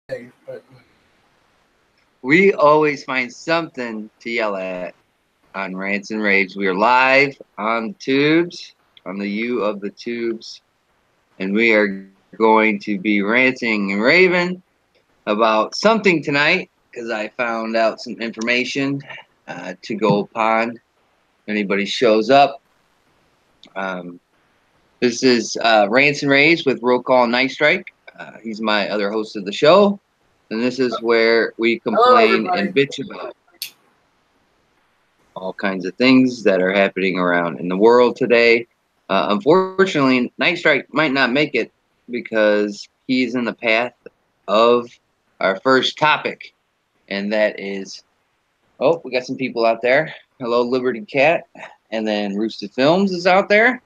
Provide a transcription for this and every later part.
but We always find something to yell at on Rants and Raves. We are live on the tubes, on the U of the tubes, and we are going to be ranting and raving about something tonight because I found out some information to go upon. If anybody shows up. Um, this is Rants and Raves with Roll Call Night Strike. He's my other host of the show, and this is where we hello, complain everybody. and bitch about all kinds of things that are happening around in the world today. Unfortunately, Night Strike might not make it because he's in the path of our first topic, and that is we got some people out there. Hello, Liberty Cat, and then Roosted Films is out there.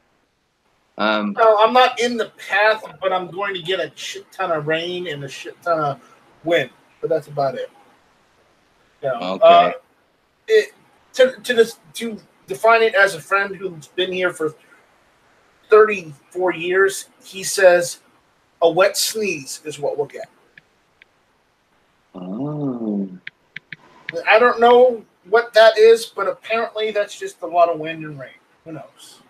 No, I'm not in the path, but I'm going to get a shit ton of rain and a shit ton of wind. But that's about it. You know, Okay. it, to define it as a friend who's been here for 34 years, he says a wet sneeze is what we'll get. Oh, I don't know what that is, but apparently that's just a lot of wind and rain. Who knows?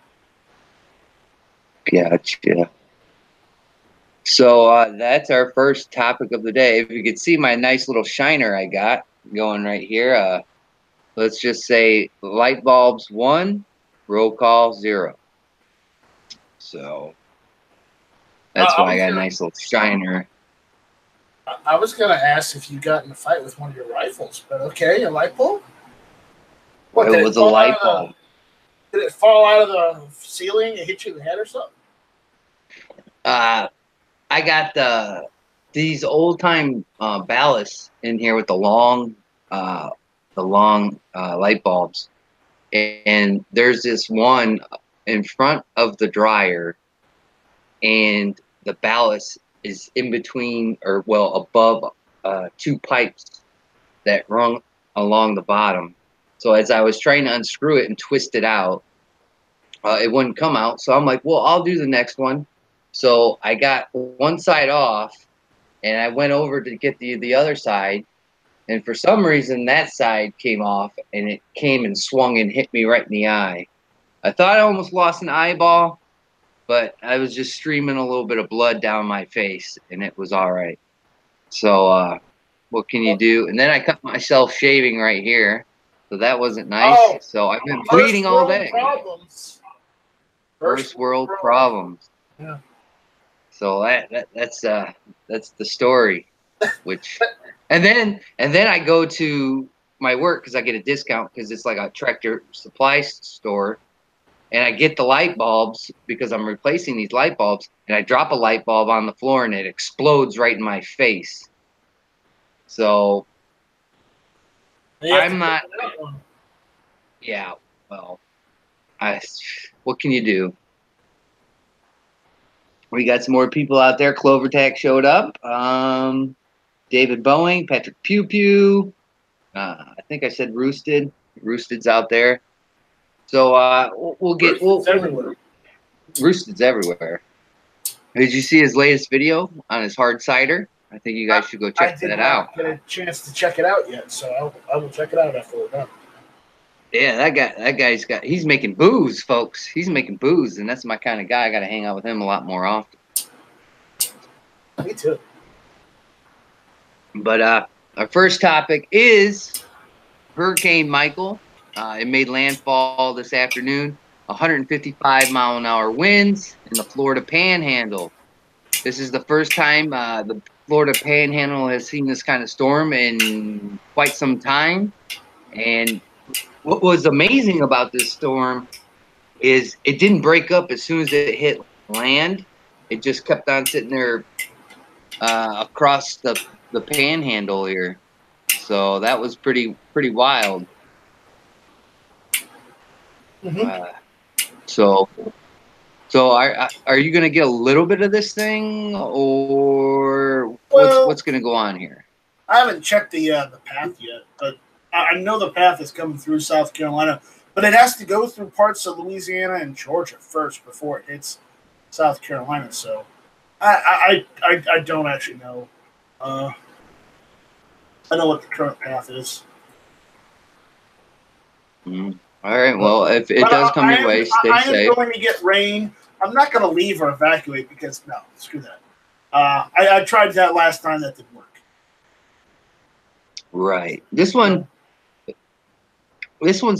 gotcha. So that's our first topic of the day. If you could see my nice little shiner I got going right here, let's just say light bulbs 1, roll call 0. So that's I why I was got a gonna, nice little shiner. I was gonna ask if you got in a fight with one of your rifles, but okay, a light bulb. What It did it was a fall out light of the? bulb. Did it fall out of the ceiling and hit you in the head or something? Uh, I got these old time ballasts in here with the long light bulbs, and there's this one in front of the dryer, and the ballast is in between, or well above, two pipes that run along the bottom. So as I was trying to unscrew it and twist it out, it wouldn't come out. So I'm like, well, I'll do the next one. So I got one side off, and I went over to get the other side, and for some reason that side came off, and it came and swung and hit me right in the eye. I thought I almost lost an eyeball, but I was just streaming a little bit of blood down my face, and it was all right. So what can you do? And then I cut myself shaving right here, so that wasn't nice. Oh, So I've been bleeding first all world day. problems. First world Problems. problems. Yeah. So that's the story. Which, and then I go to my work because I get a discount because it's like a Tractor Supply store, and I get the light bulbs because I'm replacing these light bulbs, and I drop a light bulb on the floor and it explodes right in my face. So You have to I'm put not. that one. Yeah, well, I. What can you do? We got some more people out there. Clover Tack showed up. David Boeing, Patrick Pew Pew. I think I said Roosted. Roosted's out there. So we'll get It's everywhere. Roosted's everywhere. Did you see his latest video on his hard cider? I think you guys should go I check did that out. not get a chance to check it out yet, so I will check it out after we're done. Yeah, he's making booze, folks. He's making booze, and that's my kind of guy. I got to hang out with him a lot more often. Me too. But our first topic is Hurricane Michael. It made landfall this afternoon. 155-mile-an-hour winds in the Florida Panhandle. This is the first time the Florida Panhandle has seen this kind of storm in quite some time. And what was amazing about this storm is it didn't break up as soon as it hit land. It just kept on sitting there across the Panhandle here. So that was pretty wild. Mm-hmm. Uh, so so are you going to get a little bit of this thing, or what's Well, going to go on here? I haven't checked the path yet, but I know the path is coming through South Carolina, but it has to go through parts of Louisiana and Georgia first before it hits South Carolina. So I don't actually know. Uh, I know what the current path is. Mm. All right. Well, if it But does come your way, stay I am safe. going to get rain. I'm not going to leave or evacuate because no, screw that. I tried that last time. That didn't work. Right. This one's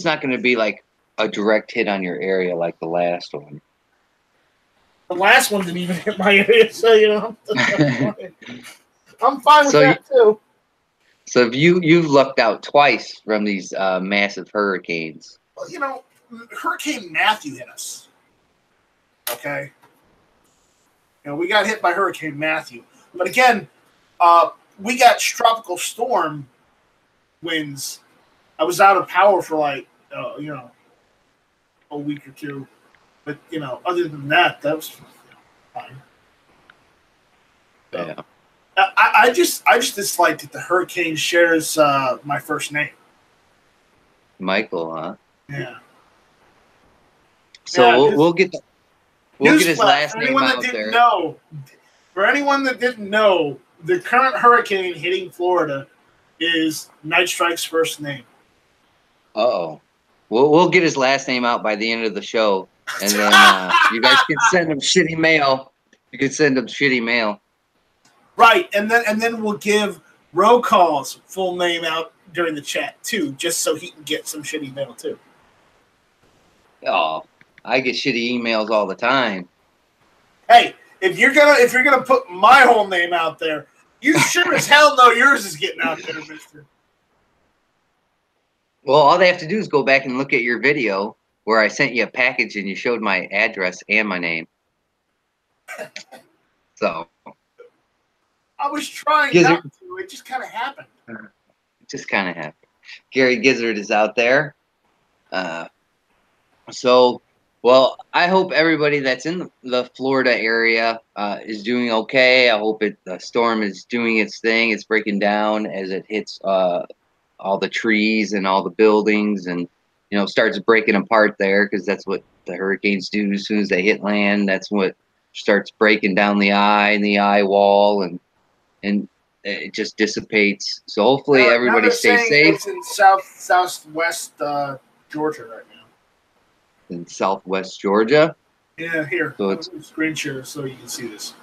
not going to be like a direct hit on your area like the last one. The last one didn't even hit my area, so you know, I'm fine with that too. So if you've lucked out twice from these massive hurricanes. Well, you know, Hurricane Matthew hit us. Okay. You know, we got hit by Hurricane Matthew, but again, we got tropical storm winds. I was out of power for like a week or two, but you know, other than that, that was fine. So, Yeah. I just dislike that the hurricane shares my first name. Michael, huh? Yeah. So yeah, we'll get his last name out there. For anyone that didn't know, the current hurricane hitting Florida is Night Strike's first name. Uh-oh. We'll get his last name out by the end of the show, and then you guys can send him shitty mail. You can send him shitty mail. Right, and then we'll give Roll Call's full name out during the chat too, just so he can get some shitty mail too. Oh, I get shitty emails all the time. Hey, if you're gonna put my whole name out there, you sure as hell know yours is getting out there, mister. Well, all they have to do is go back and look at your video where I sent you a package and you showed my address and my name. So. I was trying not to. It just kind of happened. It just kind of happened. Gary Gizzard is out there. Well, I hope everybody that's in the Florida area is doing okay. I hope the storm is doing its thing. It's breaking down as it hits all the trees and all the buildings, and starts breaking apart there, because that's what the hurricanes do. As soon as they hit land, that's what starts breaking down the eye and the eye wall, and it just dissipates. So hopefully everybody stays safe. It's in southwest Georgia right now. In southwest Georgia. Yeah, here. So it's screen share so you can see this.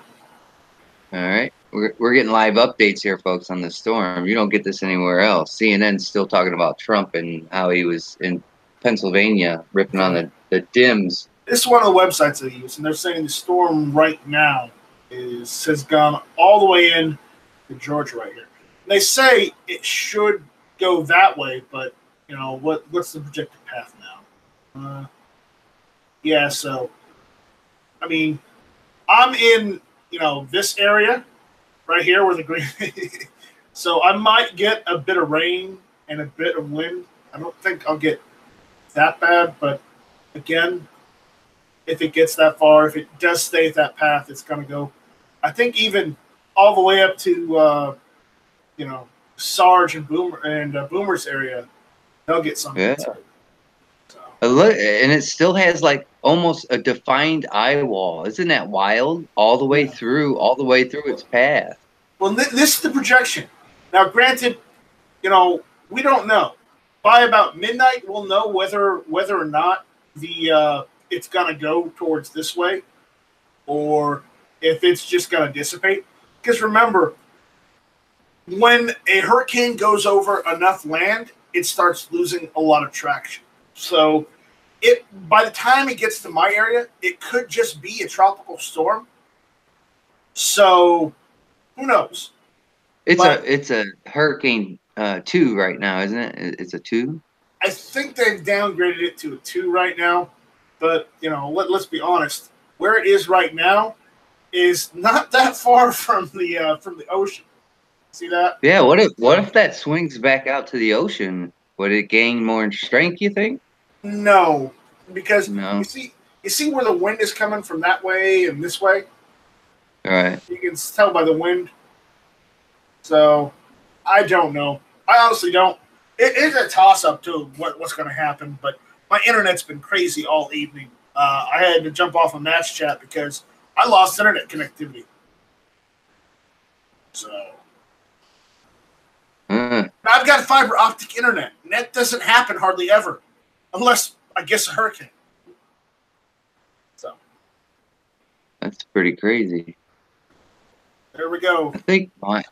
All right. We're getting live updates here, folks, on the storm. You don't get this anywhere else. CNN's still talking about Trump and how he was in Pennsylvania ripping on the Dems. This is one of the websites they use, and they're saying the storm right now has gone all the way in to Georgia right here. And they say it should go that way, but what's the projected path now? Yeah, so I mean, I'm in this area right here where the green. So I might get a bit of rain and a bit of wind. I don't think I'll get that bad, but again, if it gets that far, if it does stay at that path, it's going to go, I think, even all the way up to Sarge and Boomer's area. They'll get something. Yeah. And it still has like almost a defined eye wall. Isn't that wild? All the way through its path. Well, this is the projection. Now, granted, we don't know. By about midnight, we'll know whether or not it's going to go towards this way, or if it's just going to dissipate. Because remember, when a hurricane goes over enough land, it starts losing a lot of traction. So, by the time it gets to my area, it could just be a tropical storm. So, who knows? It's a Hurricane 2 right now, isn't it? It's a 2. I think they've downgraded it to a 2 right now. But let's be honest. Where it is right now is not that far from the ocean. See that? Yeah. What if that swings back out to the ocean? Would it gain more strength, you think? No, because you see where the wind is coming from that way and this way. All right. You can tell by the wind. So, I don't know. I honestly don't. It is a toss-up to what's going to happen, but my internet's been crazy all evening. I had to jump off a match chat because I lost internet connectivity. So. I've got fiber optic internet, and that doesn't happen hardly ever, unless I guess a hurricane. So That's pretty crazy. there we go. I think my.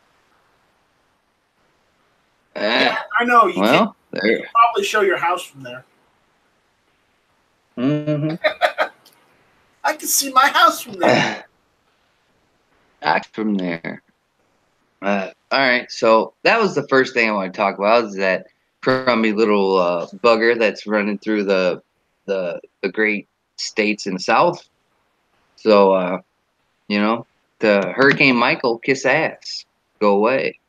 Yeah, I know you Well, can probably show your house from there. Mm-hmm. I can see my house from there. Back from there. All right, so that was the first thing I want to talk about is that crummy little bugger that's running through the great states in the South. So you know, the Hurricane Michael, kiss ass, go away.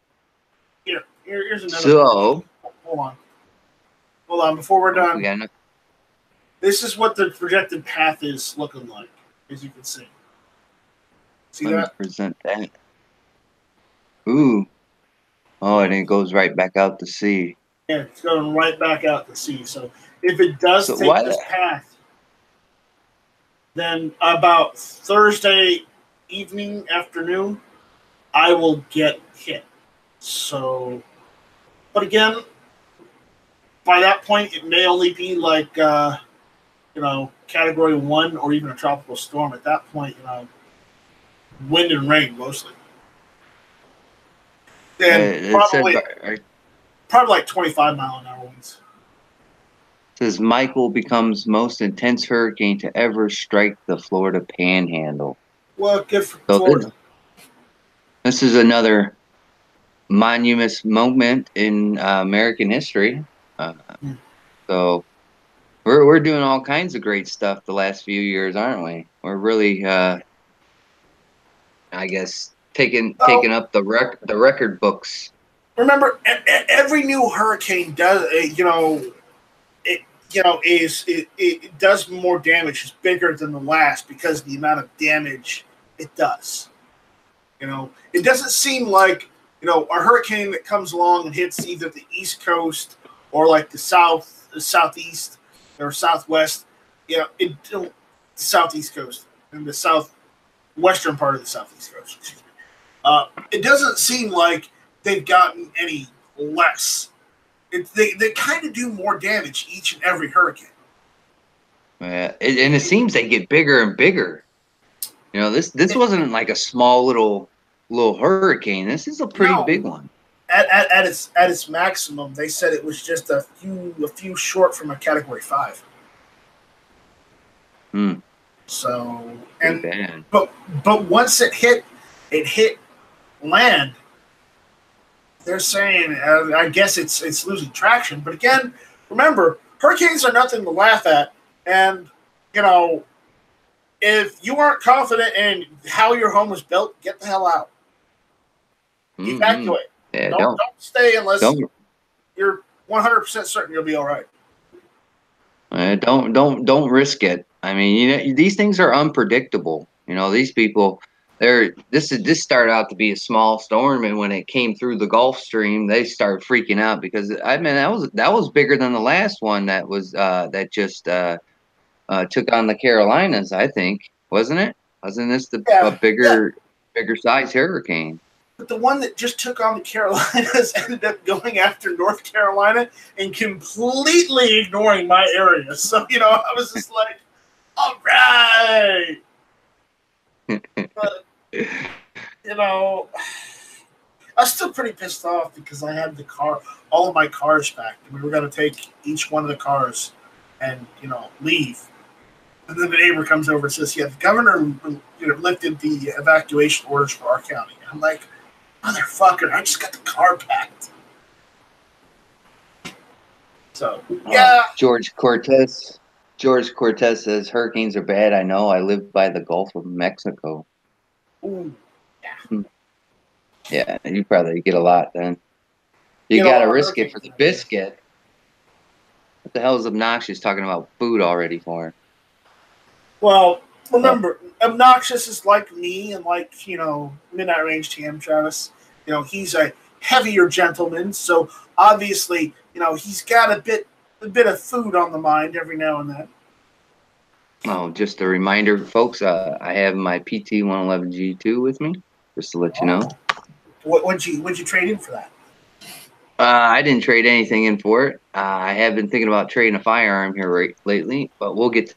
Here's another. So hold on. Before we're done, this is what the projected path is looking like, as you can see. Let me present that. Ooh. Oh, and it goes right back out to sea. Yeah, it's going right back out to sea. So if it does take this path, then about Thursday afternoon, I will get hit. So, but again, by that point, it may only be like, Category 1 or even a tropical storm. At that point, wind and rain mostly. And probably like 25-mile-an-hour winds. It says Michael becomes most intense hurricane to ever strike the Florida Panhandle. Well, good for Florida. This is another monumentous moment in American history. So we're doing all kinds of great stuff the last few years, aren't we? We're really, I guess, taking up the record books. Remember, every new hurricane does, it does more damage. It's bigger than the last because of the amount of damage it does. It doesn't seem like, a hurricane that comes along and hits either the East Coast or like the Southeast or Southwest, the Southeast Coast and the Southwestern part of the Southeast Coast. It doesn't seem like they've gotten any less. They kind of do more damage each and every hurricane. Yeah, and it seems they get bigger and bigger. This wasn't like a small little hurricane. This is a pretty big one. At its maximum, they said it was just a few short from a Category 5. So but once it hit land. They're saying, I guess it's losing traction. But again, remember, hurricanes are nothing to laugh at. And, if you aren't confident in how your home was built, get the hell out. Evacuate. Yeah, don't stay unless you're 100% certain you'll be all right. Don't risk it. I mean, these things are unpredictable. These people. This started out to be a small storm, and when it came through the Gulf Stream, they started freaking out because that was bigger than the last one that was that just took on the Carolinas. I think, wasn't it? Wasn't this a bigger size hurricane? But the one that just took on the Carolinas ended up going after North Carolina and completely ignoring my area. So I was just like, all right. But, I was still pretty pissed off because I had all of my cars back, and we were going to take each one of the cars and, leave. And then the neighbor comes over and says, yeah, the governor, lifted the evacuation orders for our county. And I'm like, motherfucker, I just got the car packed. So, yeah. George Cortez says hurricanes are bad. I know. I live by the Gulf of Mexico. Ooh, yeah. Yeah, you probably get a lot then. You got to risk it for the biscuit. What the hell is Obnoxious talking about food already for? Well, remember, Obnoxious is like me and like, Midnight Range TM Travis. He's a heavier gentleman, so obviously, he's got a bit of food on the mind every now and then. Oh, just a reminder, folks, I have my PT 111 G2 with me, just to let you know. What'd you trade in for that? I didn't trade anything in for it. I have been thinking about trading a firearm here lately, but we'll get.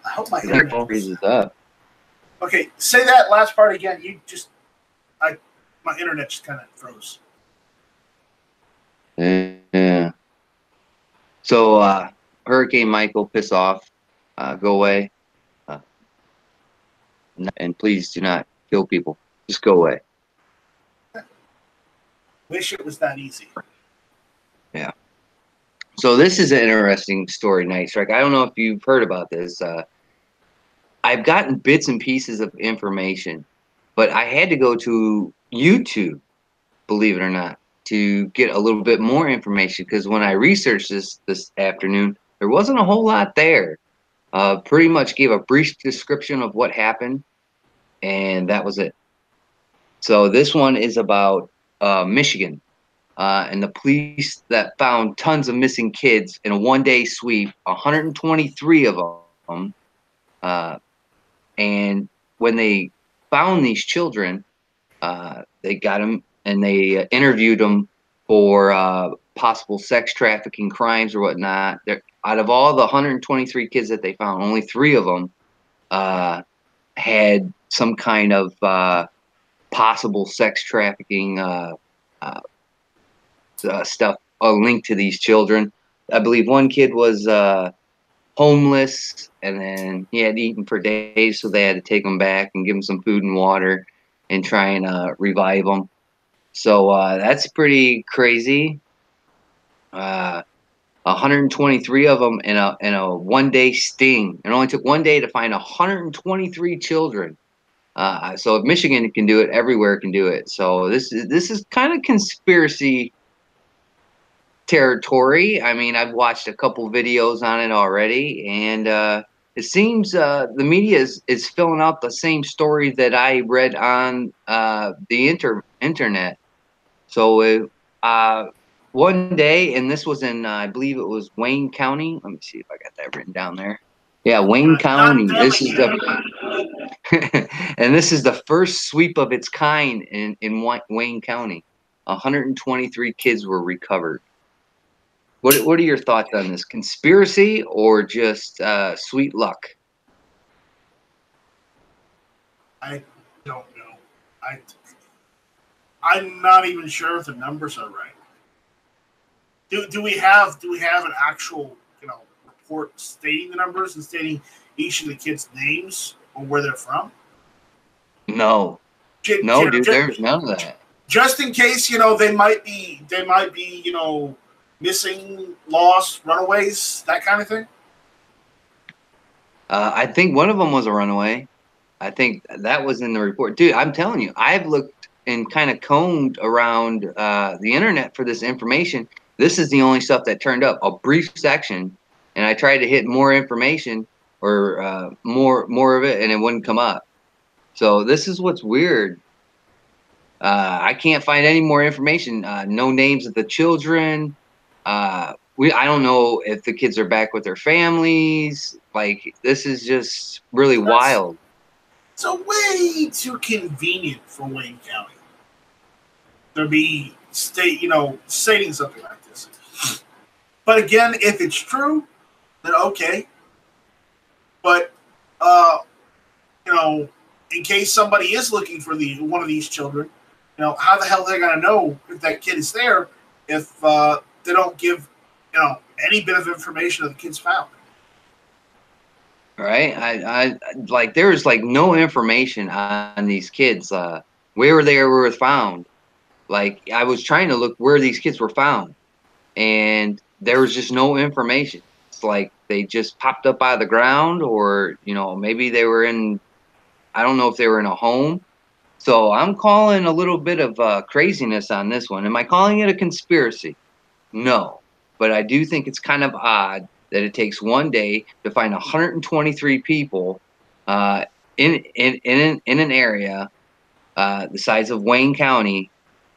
I hope my That internet freezes up. Okay, say that last part again. My internet just kind of froze. Yeah. So, Hurricane Michael, piss off, go away, and please do not kill people. Just go away. Wish it was that easy. Yeah. So this is an interesting story, Night Strike. I don't know if you've heard about this. I've gotten bits and pieces of information, but I had to go to YouTube, believe it or not, to get a little bit more information because when I researched this afternoon, there wasn't a whole lot there. Pretty much gave a brief description of what happened, and that was it. So this one is about Michigan and the police that found tons of missing kids in a one-day sweep, 123 of them. And when they found these children, they got them and they interviewed them for possible sex trafficking crimes or whatnot. Out of all the 123 kids that they found, only 3 of them had some kind of possible sex trafficking stuff linked to these children. I believe one kid was homeless, and then he had eaten for days, so they had to take him back and give him some food and water and try and revive him. So that's pretty crazy. 123 of them in a one-day sting. It only took one day to find 123 children. So if Michigan can do it, everywhere can do it. So this is kind of conspiracy territory. I mean, I've watched a couple videos on it already, and it seems the media is filling out the same story that I read on the internet. So one day, and this was in I believe it was Wayne County. Let me see if I got that written down there. Yeah, Wayne County. This is and this is the first sweep of its kind in Wayne County. 123 kids were recovered. What are your thoughts on this? Conspiracy or just sweet luck? I don't know. I'm not even sure if the numbers are right. Do we have an actual report stating the numbers and stating each of the kids' names or where they're from? No, no, dude. There's none of that. Just in case they might be missing, lost, runaways, that kind of thing. I think one of them was a runaway. I think that was in the report, dude. I'm telling you, I've looked and kind of combed around the internet for this information. This is the only stuff that turned up, a brief section, and I tried to hit more information or more of it, and it wouldn't come up. So this is what's weird. I can't find any more information. No names of the children. I don't know if the kids are back with their families. Like, this is just really wild. It's way too convenient for Wayne County to be stating something like this. But again, if it's true, then okay. But in case somebody is looking for one of these children, how the hell are they going to know if that kid is there if they don't give any bit of information that the kid's found? Right. I like there's like no information on these kids, where they were found. Like, I was trying to look where these kids were found, and there was just no information. It's like they just popped up out of the ground, or maybe they were in. I don't know if they were in a home. So I'm calling a little bit of craziness on this one. Am I calling it a conspiracy? No, but I do think it's kind of odd that it takes one day to find 123 people in an area the size of Wayne County,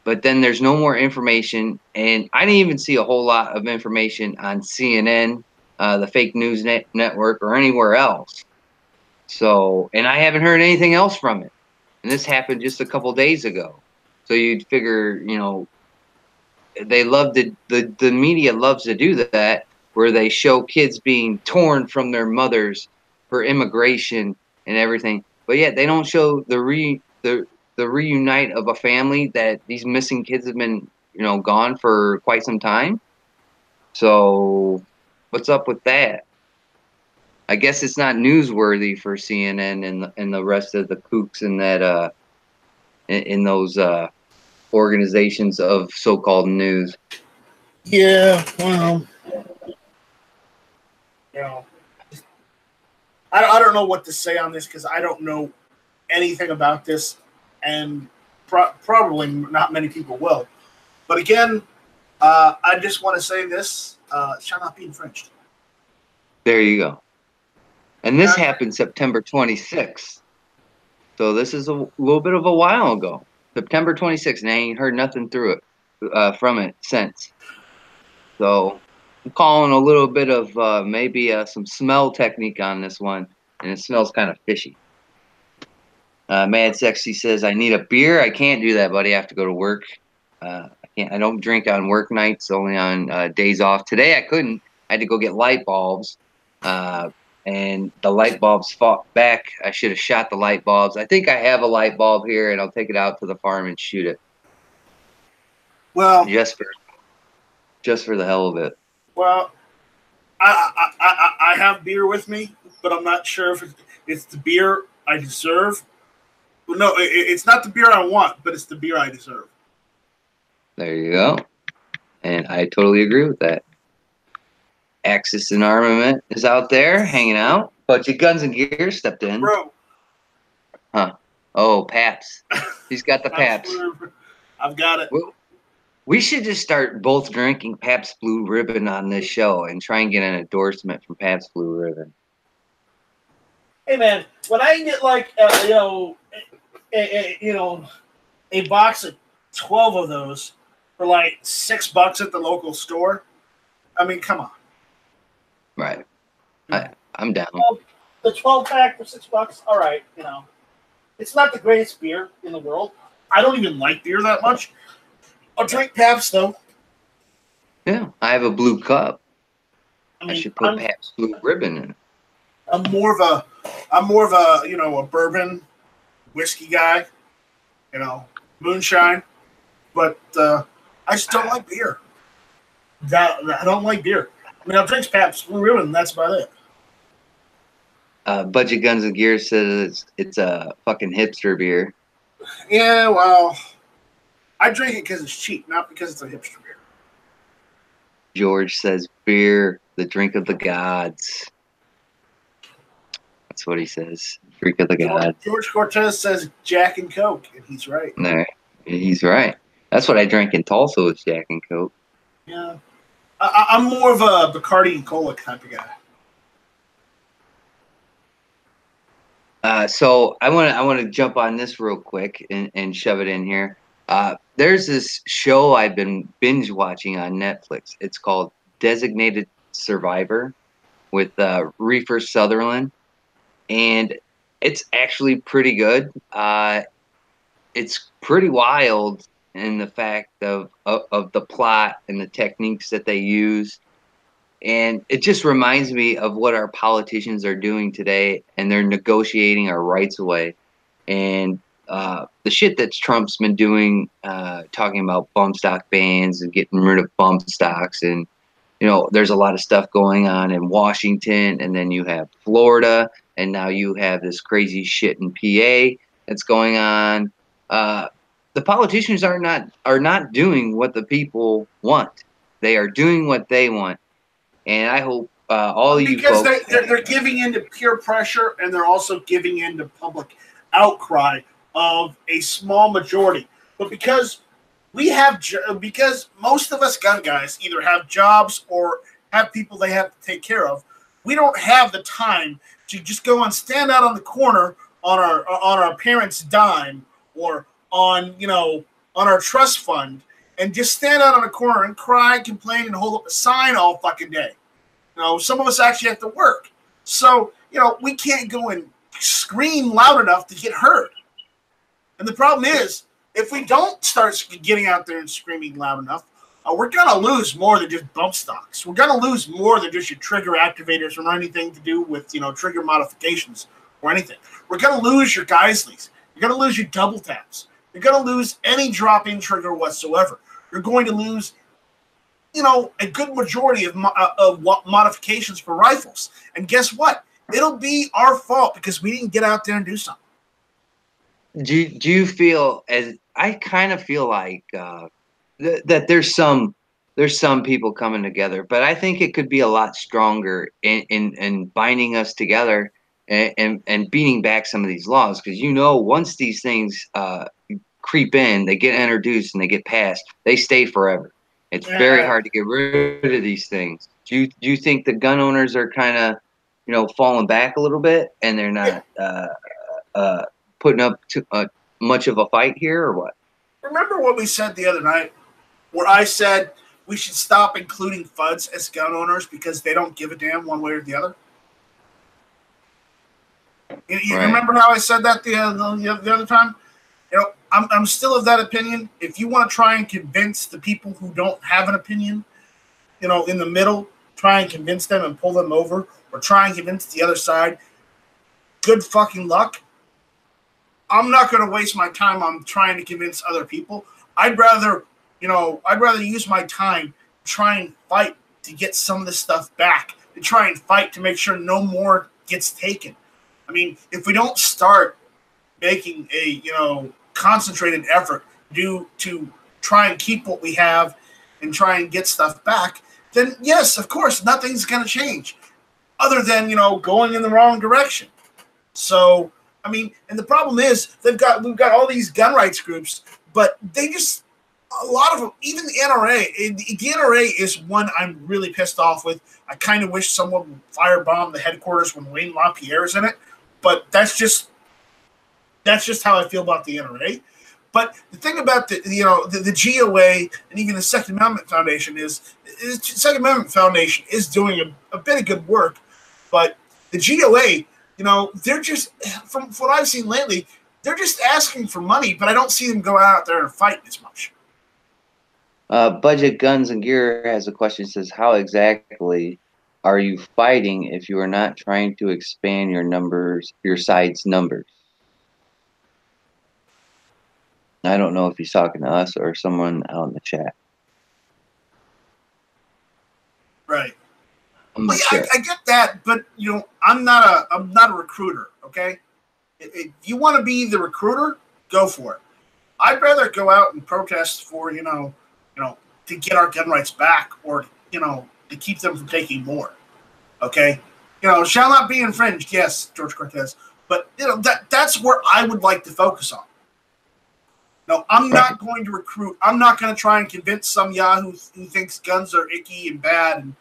but then there's no more information, and I didn't even see a whole lot of information on CNN, the fake news network, or anywhere else. So, and I haven't heard anything else from it. and this happened just a couple days ago. So you'd figure, they love the media loves to do that, where they show kids being torn from their mothers for immigration and everything, but yet they don't show the reunite of a family that these missing kids have been gone for quite some time. So what's up with that? I guess it's not newsworthy for CNN and the rest of the kooks in that in those organizations of so-called news. Yeah, well, I don't know what to say on this because I don't know anything about this, and probably not many people will. But again, I just want to say this shall not be infringed. There you go. And this happened September 26th. So this is a little bit of a while ago. September 26th, and I ain't heard nothing from it since. So I'm calling a little bit of maybe some smell technique on this one, and it smells kind of fishy. Mad Sexy says, I need a beer. I can't do that, buddy. I have to go to work. I don't drink on work nights, only on days off. Today I couldn't. I had to go get light bulbs. And the light bulbs fought back. I should have shot the light bulbs. I think I have a light bulb here, and I'll take it out to the farm and shoot it. Well, just for the hell of it. Well, I have beer with me, but I'm not sure if it's the beer I deserve. Well, no, it's not the beer I want, but it's the beer I deserve. There you go. And I totally agree with that. Axis and Armament is out there hanging out. Bunch of Guns and Gears stepped in. Bro. Huh. Oh, Pabst. He's got the Pabst. I've got it. We should just start both drinking Pabst Blue Ribbon on this show and try and get an endorsement from Pabst Blue Ribbon. Hey, man, when I get like, a box of 12 of those for like $6 at the local store, I mean, come on. Right. I'm down. The 12-pack for $6, all right, It's not the greatest beer in the world. I don't even like beer that much. I'll drink Pabst, though. Yeah, I have a blue cup. I should put Pabst Blue Ribbon in it. I'm more of a a bourbon whiskey guy, moonshine, but I just don't like beer. I don't like beer. I mean, I'll drink Pabst Blue Ribbon, and that's about it. Budget Guns and Gears says it's a fucking hipster beer. Yeah, well, I drink it because it's cheap, not because it's a hipster beer. George says beer, the drink of the gods. That's what he says. Drink of the gods. George Cortez says Jack and Coke, and he's right. No, he's right. That's what I drank in Tulsa was Jack and Coke. Yeah. I'm more of a Bacardi and Cola type of guy. So I want to jump on this real quick and shove it in here. There's this show I've been binge watching on Netflix. It's called Designated Survivor with Reefer Sutherland, and it's actually pretty good. It's pretty wild in the fact of the plot and the techniques that they use. And it just reminds me of what our politicians are doing today, and they're negotiating our rights away. And the shit that Trump's been doing, talking about bump stock bans and getting rid of bump stocks. And, there's a lot of stuff going on in Washington, and then you have Florida, and now you have this crazy shit in PA that's going on. The politicians are not doing what the people want. They are doing what they want. And I hope all you folks... Because they're giving in to peer pressure, and they're also giving in to public outcry of a small majority. But because most of us gun guys either have jobs or have people they have to take care of, we don't have the time to just go and stand out on the corner on our parents' dime or on our trust fund and just stand out on a corner and cry, complain, and hold up a sign all fucking day. Some of us actually have to work. So, we can't go and scream loud enough to get heard. And the problem is, if we don't start getting out there and screaming loud enough, we're going to lose more than just bump stocks. We're going to lose more than just your trigger activators or anything to do with, trigger modifications or anything. We're going to lose your Geisleys. You're going to lose your double taps. You're going to lose any drop-in trigger whatsoever. You're going to lose, a good majority of modifications for rifles. And guess what? It'll be our fault because we didn't get out there and do something. Do you feel, as I kind of feel like that there's some people coming together, but I think it could be a lot stronger in binding us together and beating back some of these laws, because once these things creep in, they get introduced and they get passed, they stay forever. It's very hard to get rid of these things. Do you think the gun owners are kind of falling back a little bit and they're not putting up too much of a fight here, or what? Remember what we said the other night, where I said we should stop including FUDs as gun owners because they don't give a damn one way or the other? You Right. Remember how I said that the other time? I'm still of that opinion. If you want to try and convince the people who don't have an opinion, in the middle, try and convince them and pull them over, or try and convince the other side, good fucking luck. I'm not going to waste my time on trying to convince other people. I'd rather use my time to try and fight to get some of this stuff back, to try and fight to make sure no more gets taken. I mean, if we don't start making a, concentrated effort to try and keep what we have and try and get stuff back, then yes, of course, nothing's going to change other than, going in the wrong direction. So, I mean, and the problem is we've got all these gun rights groups, but a lot of them, even the NRA. The NRA is one I'm really pissed off with. I kind of wish someone would firebomb the headquarters when Wayne LaPierre is in it, but that's just how I feel about the NRA. But the thing about the GOA and even the Second Amendment Foundation is the Second Amendment Foundation is doing a bit of good work, but the GOA, they're just, from what I've seen lately, they're just asking for money, but I don't see them go out there and fight as much. Budget Guns and Gear has a question. It says, how exactly are you fighting if you are not trying to expand your side's numbers? I don't know if he's talking to us or someone out in the chat. Right. I'm Well, not yeah, sure. I get that, but I'm not a recruiter. Okay, if you want to be the recruiter, go for it. I'd rather go out and protest for to get our gun rights back, or to keep them from taking more. Okay, shall not be infringed. Yes, George Cortez, but that's where I would like to focus on. No, I'm not going to recruit. I'm not going to try and convince some yahoo who thinks guns are icky and bad and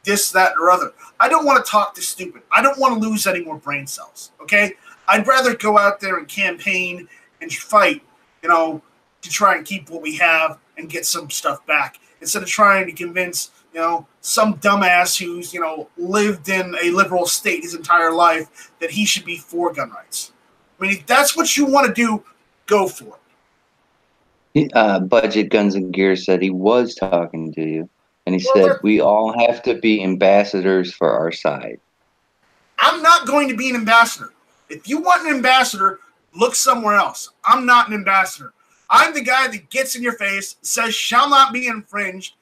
this, that, or other. I don't want to talk to stupid. I don't want to lose any more brain cells. Okay, I'd rather go out there and campaign and fight, to try and keep what we have and get some stuff back, instead of trying to convince some dumbass who's lived in a liberal state his entire life that he should be for gun rights. I mean, if that's what you want to do, go for it. Budget Guns and Gear said he was talking to you, and he said we all have to be ambassadors for our side. I'm not going to be an ambassador. If you want an ambassador, look somewhere else. I'm not an ambassador. I'm the guy that gets in your face, says shall not be infringed,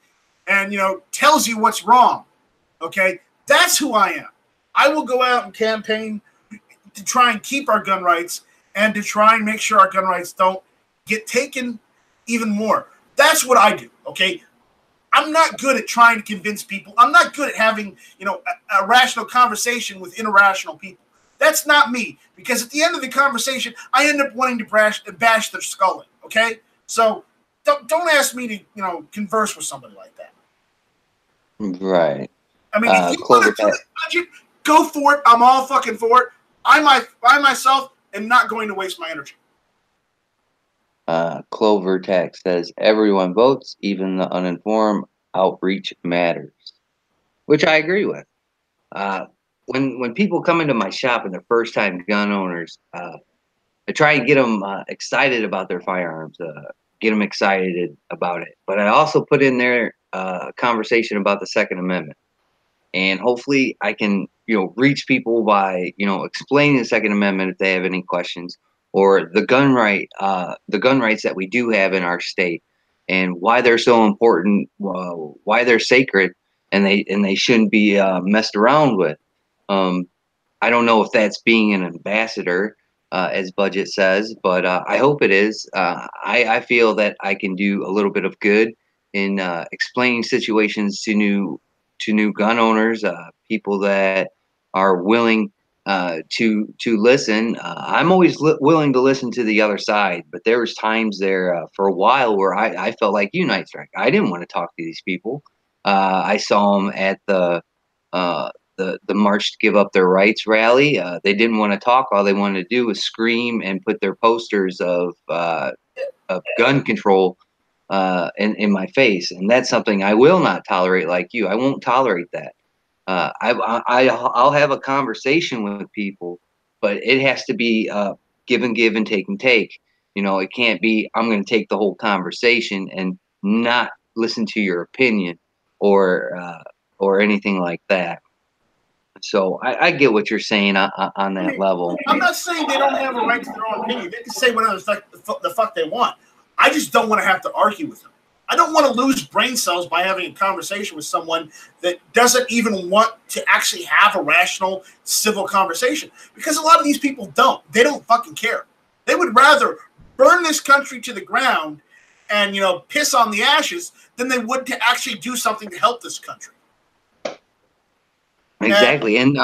and tells you what's wrong. Okay, that's who I am. I will go out and campaign to try and keep our gun rights and to try and make sure our gun rights don't get taken even more. That's what I do. Okay, I'm not good at trying to convince people. I'm not good at having a rational conversation with irrational people. That's not me, because at the end of the conversation, I end up wanting to bash their skull in. Okay, so don't ask me to converse with somebody like that. Right. I mean, if you want to do it, budget, go for it. I'm all fucking for it. I myself am not going to waste my energy. Clover Tech says everyone votes, even the uninformed. Outreach matters, which I agree with. When people come into my shop and they're first time gun owners, I try and get them excited about their firearms, get them excited about it. But I also put in there a conversation about the Second Amendment, and hopefully I can reach people by explaining the Second Amendment if they have any questions, or the gun rights that we do have in our state, and why they're so important, why they're sacred, and they shouldn't be messed around with. Um, I don't know if that's being an ambassador, as Budget says, but I hope it is. I feel that I can do a little bit of good in explaining situations to new gun owners, people that are willing to listen. I'm always willing to listen to the other side, but there was times there for a while where I felt like you, Night Strike. I didn't want to talk to these people. I saw them at uh, the March to Give Up Their Rights rally. They didn't want to talk. All they wanted to do was scream and put their posters of gun control in my face, and that's something I will not tolerate. Like you, I won't tolerate that. I'll have a conversation with people, but it has to be give and take and take. It can't be I'm going to take the whole conversation and not listen to your opinion or anything like that. So I get what you're saying on that level. I'm not saying they don't have a right to their own opinion. They can say whatever the fuck they want. I just don't want to have to argue with them. I don't want to lose brain cells by having a conversation with someone that doesn't even want to actually have a rational civil conversation. Because a lot of these people don't. They don't fucking care. They would rather burn this country to the ground and, piss on the ashes than they would to actually do something to help this country. Exactly. And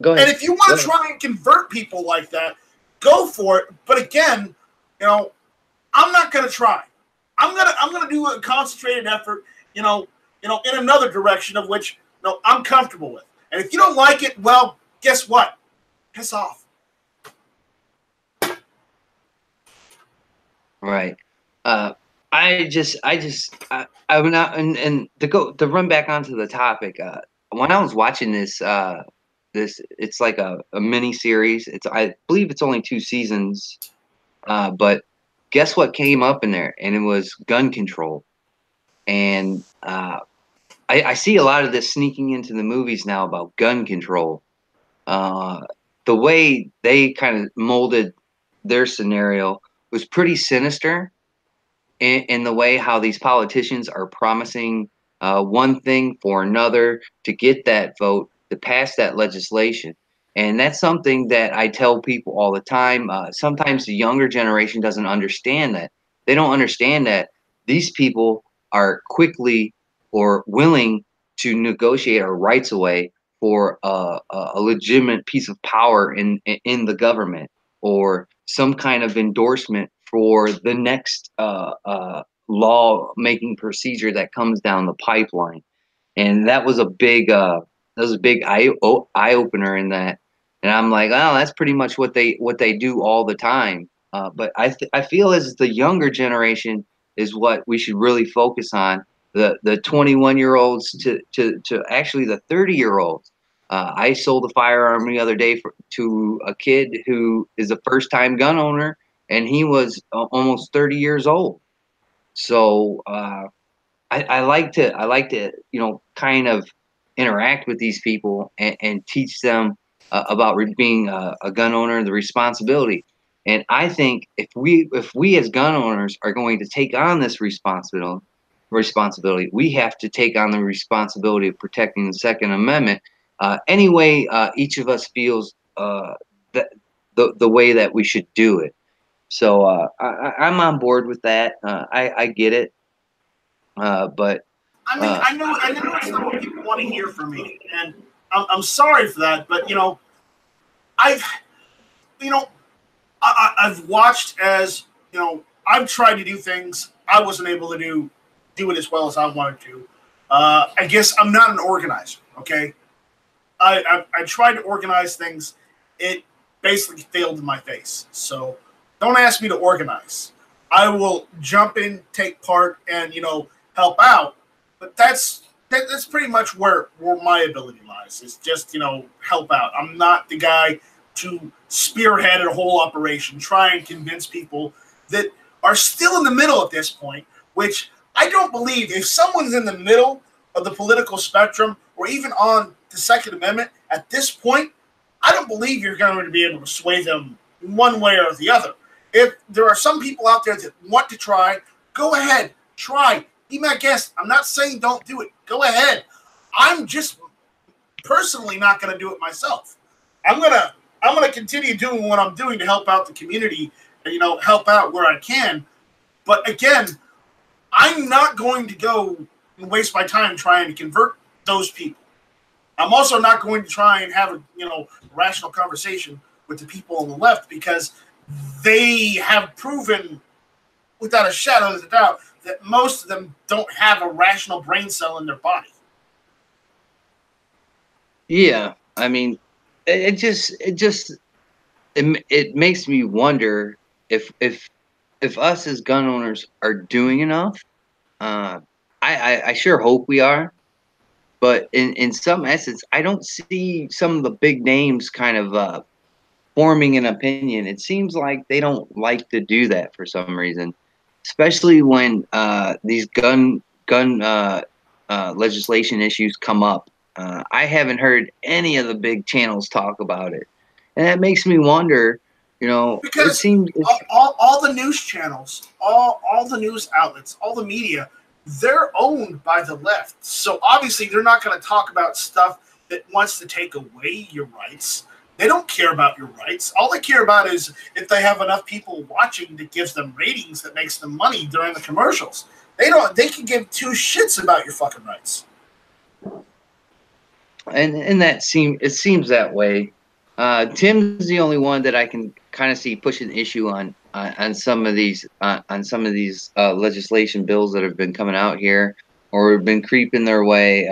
go ahead. And if you want to try and convert people like that, go for it. But again, I'm not going to try. I'm gonna do a concentrated effort, in another direction of which I'm comfortable with. And if you don't like it, well, guess what? Piss off. Right. I'm not, and to run back onto the topic. When I was watching this, it's like a mini series. I believe it's only 2 seasons, but guess what came up in there? And it was gun control. And I see a lot of this sneaking into the movies now about gun control. The way they kind of molded their scenario was pretty sinister in the way how these politicians are promising one thing for another to get that vote, to pass that legislation. And that's something that I tell people all the time. Sometimes the younger generation doesn't understand that. They don't understand that these people are quickly or willing to negotiate our rights away for a legitimate piece of power in the government, or some kind of endorsement for the next law making procedure that comes down the pipeline. And that was a big eye opener in that. And I'm like, oh, that's pretty much what they do all the time. But I feel as the younger generation is what we should really focus on. The 21-year-olds to actually the 30-year-olds. I sold a firearm the other day to a kid who is a first-time gun owner, and he was almost 30 years old. So I like to kind of interact with these people and teach them about being a gun owner, the responsibility. And I think if we as gun owners are going to take on this responsibility, we have to take on the responsibility of protecting the Second Amendment any way each of us feels that the way that we should do it. So I'm on board with that. I get it. But I know it's not what people want to hear from me, and I'm sorry for that. But I've watched as I've tried to do things I wasn't able to do it as well as I wanted to. I guess I'm not an organizer. Okay, I tried to organize things. It basically failed in my face. So don't ask me to organize. I will jump in, take part, and help out. But that's pretty much where my ability lies. Is just help out. I'm not the guy to spearhead a whole operation, try and convince people that are still in the middle at this point, which I don't believe if someone's in the middle of the political spectrum or even on the Second Amendment at this point, I don't believe you're going to be able to sway them one way or the other. If there are some people out there that want to try, go ahead, try, be my guest. I'm not saying don't do it. Go ahead. I'm just personally not going to do it myself. I'm gonna continue doing what I'm doing to help out the community, and, help out where I can. But again, I'm not going to go and waste my time trying to convert those people. I'm also not going to try and have a rational conversation with the people on the left, because they have proven without a shadow of a doubt that most of them don't have a rational brain cell in their body. Yeah, I mean, it makes me wonder if us as gun owners are doing enough. I sure hope we are, but in some essence, I don't see some of the big names kind of forming an opinion. It seems like they don't like to do that for some reason, especially when these gun legislation issues come up. I haven't heard any of the big channels talk about it, and that makes me wonder. Because it seems all the news channels, all the news outlets, all the media, they're owned by the left. So obviously they're not going to talk about stuff that wants to take away your rights. They don't care about your rights. All they care about is if they have enough people watching that gives them ratings, that makes them money during the commercials. They can give two shits about your fucking rights. And it seems that way. Tim's the only one that I can kind of see pushing the issue on some of these legislation bills that have been coming out here or have been creeping their way.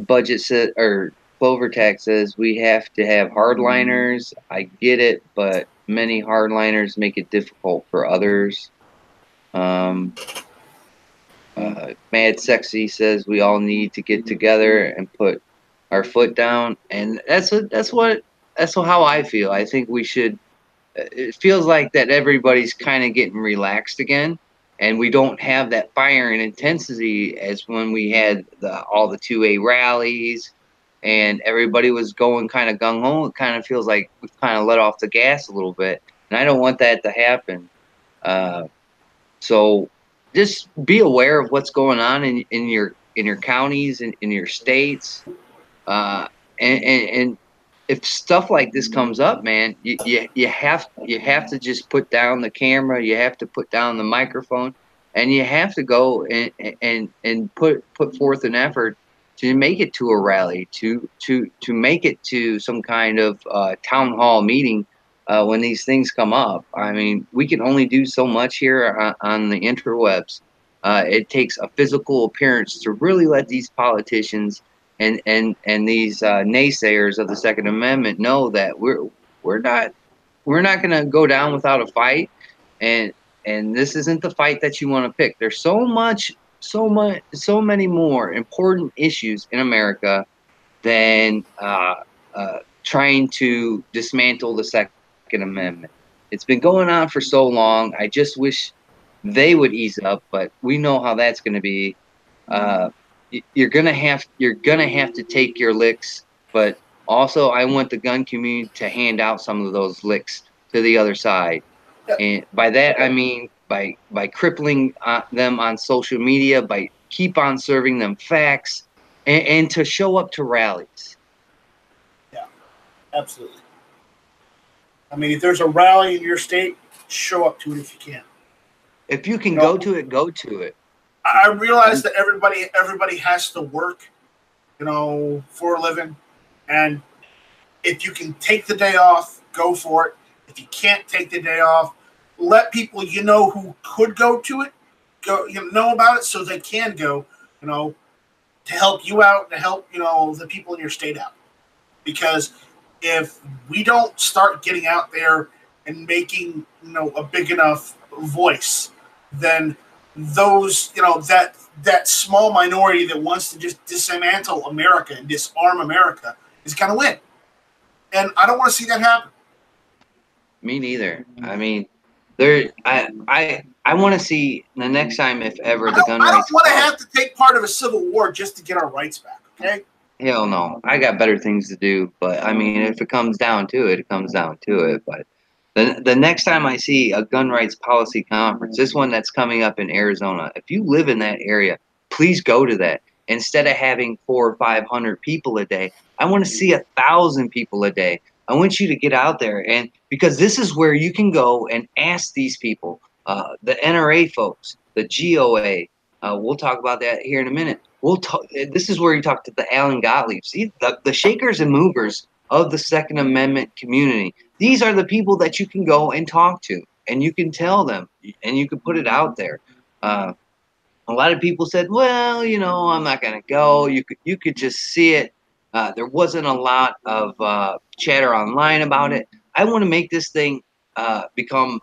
Budget or Clover Tax says we have to have hardliners. I get it, but many hardliners make it difficult for others. Mad Sexy says we all need to get together and put our foot down, and that's how I feel. I think we should. It feels like that everybody's kind of getting relaxed again, and we don't have that fire and intensity as when we had all the 2A rallies, and everybody was going kind of gung ho. It kind of feels like we've kind of let off the gas a little bit, and I don't want that to happen. So just be aware of what's going on in your counties and in your states. And if stuff like this comes up, man, you have to just put down the camera, you have to put down the microphone, and you have to go and put forth an effort to make it to a rally, to make it to some kind of town hall meeting when these things come up. I mean, we can only do so much here on the interwebs. It takes a physical appearance to really let these politicians and these naysayers of the Second Amendment know that we're not going to go down without a fight, and this isn't the fight that you want to pick. There's so many more important issues in America than trying to dismantle the Second Amendment. It's been going on for so long. I just wish they would ease up, but we know how that's going to be. You're gonna have to take your licks, but also I want the gun community to hand out some of those licks to the other side, and by that I mean by crippling them on social media, by keep on serving them facts, and to show up to rallies. Yeah, absolutely. I mean, if there's a rally in your state, show up to it if you can. If you can go to it, go to it. I realize that everybody has to work, for a living, and if you can take the day off, go for it. If you can't take the day off, let people who could go to it know about it so they can go, to help you out, to help the people in your state out. Because if we don't start getting out there and making a big enough voice, then those, that small minority that wants to just dismantle America and disarm America is going to win. And I don't want to see that happen. Me neither. I mean, I want to see the next time, if ever, the gun rights. I don't want to have to take part of a civil war just to get our rights back. Okay. Hell no. I got better things to do. But I mean, if it comes down to it, it comes down to it. But the next time I see a gun rights policy conference, this one that's coming up in Arizona, if you live in that area, please go to that. Instead of having 400 or 500 people a day, I want to see 1,000 people a day. I want you to get out there, and because this is where you can go and ask these people, the NRA folks, the GOA. We'll talk about that here in a minute. We'll talk. This is where you talk to the Alan Gottlieb, see, the shakers and movers of the Second Amendment community. These are the people that you can go and talk to, and you can tell them, and you can put it out there. A lot of people said, "Well, you know, I'm not going to go." You could just see it. There wasn't a lot of chatter online about it. I want to make this thing become.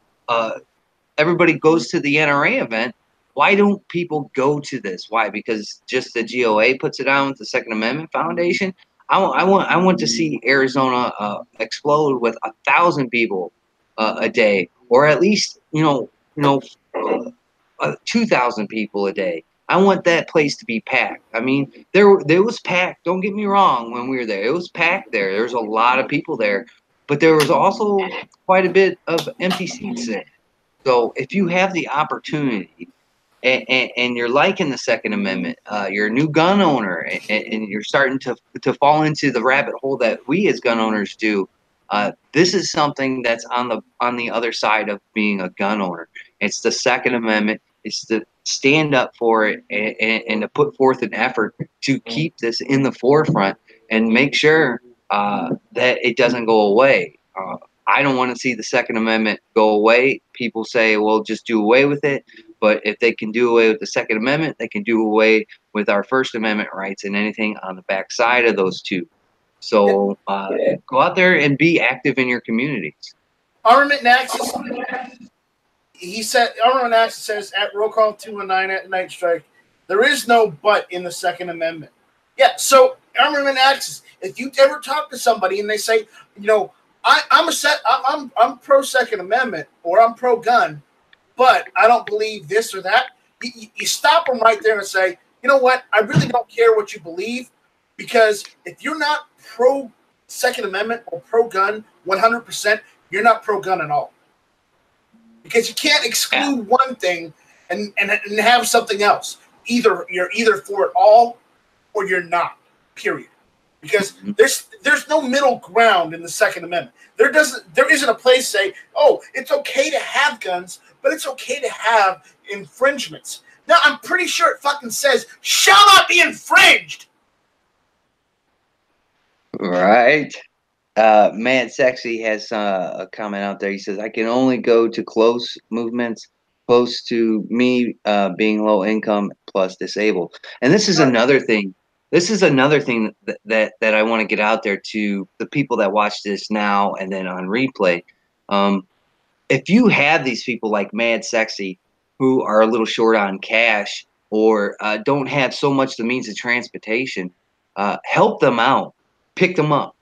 Everybody goes to the NRA event. Why don't people go to this? Why? Because just the GOA puts it on with the Second Amendment Foundation. I want to see Arizona explode with 1,000 people a day, or at least 2,000 people a day. I want that place to be packed. I mean, there was packed. Don't get me wrong. When we were there, it was packed there. There was a lot of people there, but there was also quite a bit of empty seats there. So if you have the opportunity, and you're liking the Second Amendment, you're a new gun owner, and you're starting to fall into the rabbit hole that we as gun owners do, this is something that's on the other side of being a gun owner. It's the Second Amendment. It's to stand up for it and to put forth an effort to keep this in the forefront and make sure that it doesn't go away. I don't want to see the Second Amendment go away. People say, well, just do away with it. But if they can do away with the Second Amendment, they can do away with our First Amendment rights and anything on the backside of those two. So go out there and be active in your communities. Armament and Axis. He said, Armament and Axis says at roll call 219 at Night Strike, there is no but in the Second Amendment. Yeah, so Armament and Axis, if you ever talk to somebody and they say, I'm pro Second Amendment or I'm pro gun, but I don't believe this or that, you stop them right there and say, you know what? I really don't care what you believe, because if you're not pro Second Amendment or pro gun 100%, you're not pro gun at all. Because you can't exclude one thing and have something else. Either you're either for it all or you're not. Period. Because there's no middle ground in the Second Amendment. There isn't a place say, oh, it's okay to have guns, but it's okay to have infringements. Now, I'm pretty sure it fucking says, shall not be infringed. Right. Mad Sexy has a comment out there. He says, I can only go to close movements close to me being low income plus disabled. And this is another thing. This is another thing that I want to get out there to the people that watch this now and then on replay. If you have these people like Mad Sexy who are a little short on cash or don't have so much the means of transportation, help them out. Pick them up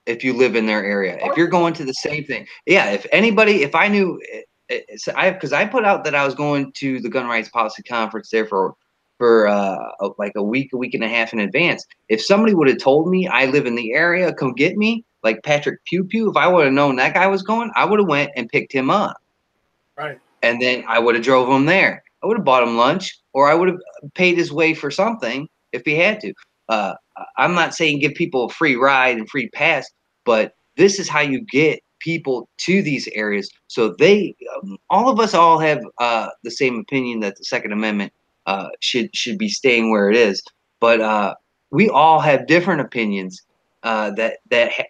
if you live in their area. If you're going to the same thing. Yeah, if I knew, because I put out that I was going to the Gun Rights Policy Conference there for like a week and a half in advance. If somebody would have told me I live in the area, come get me, like Patrick Pew Pew, if I would have known that guy was going, I would have went and picked him up. Right. And then I would have drove him there. I would have bought him lunch, or I would have paid his way for something if he had to. I'm not saying give people a free ride and free pass, but this is how you get people to these areas. So all of us have the same opinion that the Second Amendment should be staying where it is, but we all have different opinions that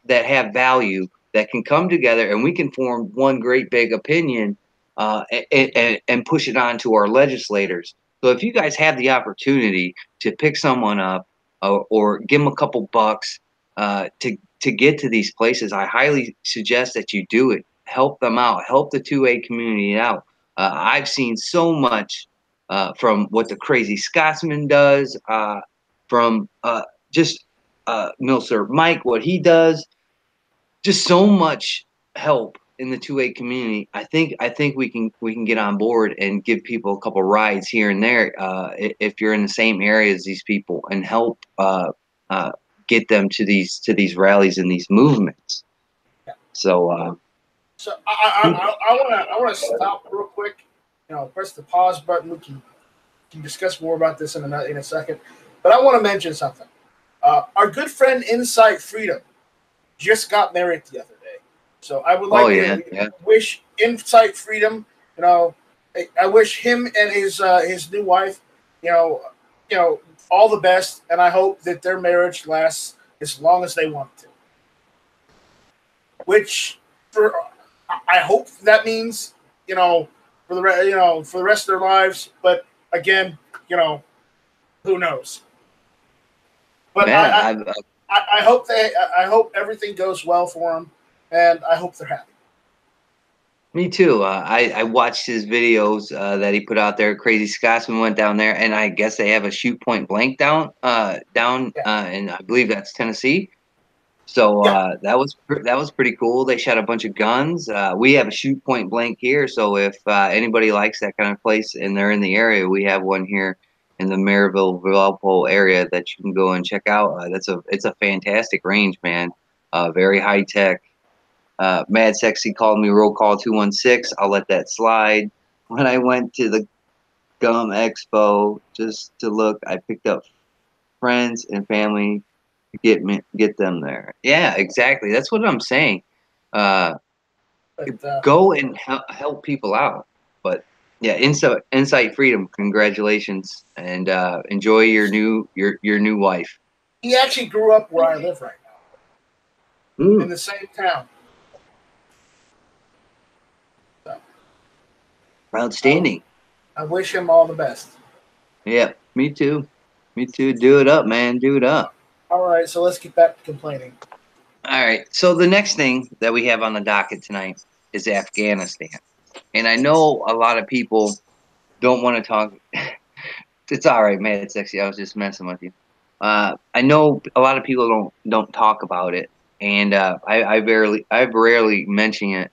have value, that can come together, and we can form one great big opinion and push it on to our legislators. So if you guys have the opportunity to pick someone up or give them a couple bucks to get to these places, I highly suggest that you do it. Help them out. Help the 2A community out. I've seen so much from what the Crazy Scotsman does, from just Milser Mike, what he does, just so much help in the 2A community. I think we can get on board and give people a couple rides here and there if you're in the same area as these people and help get them to these rallies and these movements. So So I want to stop real quick. Press the pause button. We can discuss more about this in a second. But I want to mention something. Our good friend Insight Freedom just got married the other day. So I would like to wish Insight Freedom, I wish him and his new wife, all the best, and I hope that their marriage lasts as long as they want to. Which I hope that means, for the rest of their lives. But again, who knows? But man, I hope everything goes well for them, and I hope they're happy. Me too. I watched his videos that he put out there. Crazy Scotsman went down there, and I guess they have a shoot point blank down, and I believe that's Tennessee. So that was pretty cool. They shot a bunch of guns. We have a shoot point blank here, so if anybody likes that kind of place and they're in the area, we have one here in the Maryville Valpo area that you can go and check out. It's a fantastic range, man. Very high tech. Mad Sexy called me roll call 216. I'll let that slide. When I went to the Gum Expo just to look, I picked up friends and family to get them there. Yeah, exactly. That's what I'm saying. Go and help people out. But yeah, Insight Freedom. Congratulations and enjoy your new wife. He actually grew up where I live right now, in the same town. So, outstanding. I wish him all the best. Yeah, me too. Me too. Do it up, man. Do it up. All right, so let's get back to complaining. All right. So the next thing that we have on the docket tonight is Afghanistan. And I know a lot of people don't want to talk. It's all right, man. It's sexy. I was just messing with you. I know a lot of people don't talk about it, and I rarely mention it.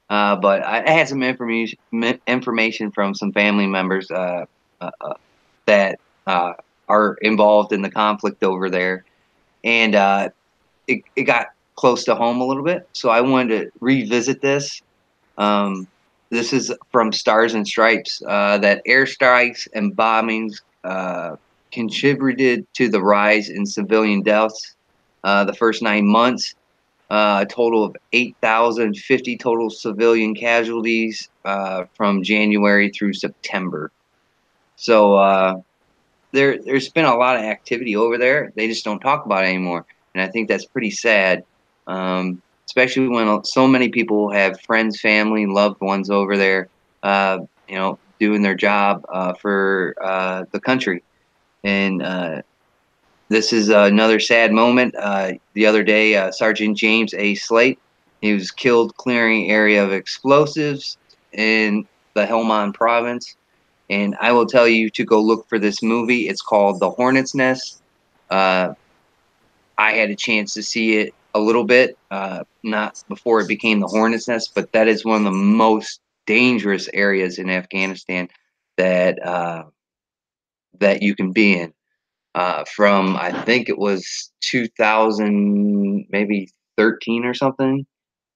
But I had some information from some family members that are involved in the conflict over there, and it got close to home a little bit. So I wanted to revisit this. This is from Stars and Stripes that airstrikes and bombings contributed to the rise in civilian deaths the first 9 months. A total of 8,050 total civilian casualties from January through September. So there's been a lot of activity over there. They just don't talk about it anymore, and I think that's pretty sad. Especially when so many people have friends, family, loved ones over there, doing their job for the country. And this is another sad moment. The other day, Sergeant James A. Slate, he was killed clearing area of explosives in the Helmand province. And I will tell you to go look for this movie. It's called The Hornet's Nest. I had a chance to see it a little bit, not before it became the Hornet's Nest, but that is one of the most dangerous areas in Afghanistan that you can be in. From I think it was 2000, maybe 13 or something,